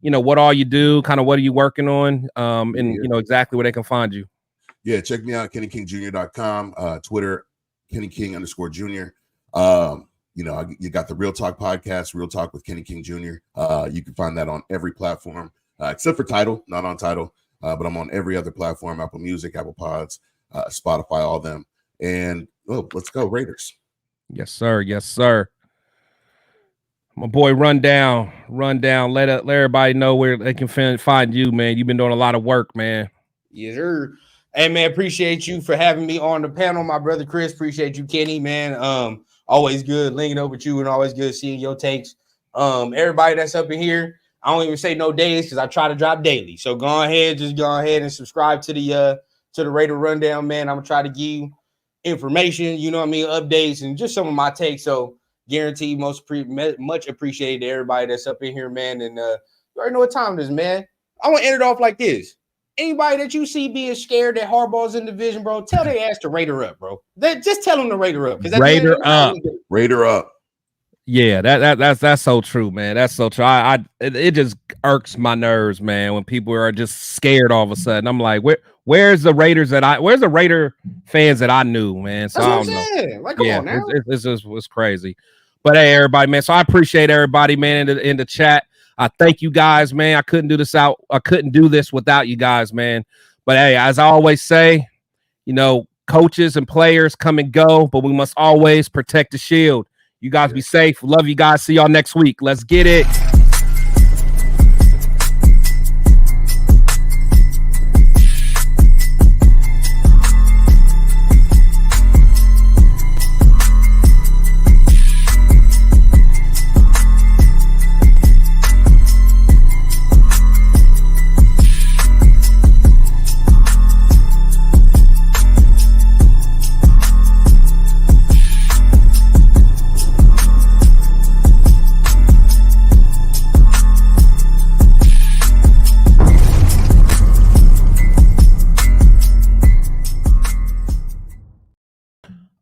what all you do, kind of what are you working on, and exactly where they can find you. Yeah, check me out, KennyKingJr.com, Twitter, KennyKing_Jr. You got the Real Talk podcast, Real Talk with Kenny King Jr. You can find that on every platform except for Tidal, not on Tidal, but I'm on every other platform: Apple Music, Apple Pods, Spotify, all of them. And let's go Raiders! Yes, sir. My boy, Rundown. Let everybody know where they can find you, man. You've been doing a lot of work, man. Yes, sir. Hey, man, appreciate you for having me on the panel, my brother Chris. Appreciate you, Kenny, man. Always good linking up with you and always good seeing your takes. Everybody that's up in here, I don't even say no days because I try to drop daily. So go ahead and subscribe to the Raider Rundown, man. I'm gonna try to give you information, you know what I mean, updates and just some of my takes. So guaranteed much appreciated to everybody that's up in here, man. And you already know what time it is, man. I want to end it off like this. Anybody that you see being scared that Harbaugh's in the division, bro, tell their ass to Raider up, bro. Just tell them to Raider up. Raider up. Raider up. Yeah, that's so true, man. That's so true. It just irks my nerves, man, when people are just scared all of a sudden. I'm like, where's the Raiders where's the Raider fans that I knew, man? So that's what I'm saying. Like, come on now. It's crazy. But hey, everybody, man. So I appreciate everybody, man, in the chat. I thank you guys, man. I couldn't do this without you guys, man. But hey, as I always say, you know, coaches and players come and go, but we must always protect the shield. You guys be safe. Love you guys. See y'all next week. Let's get it.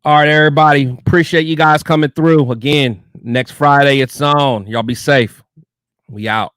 All right, everybody. Appreciate you guys coming through. Again, next Friday it's on. Y'all be safe. We out.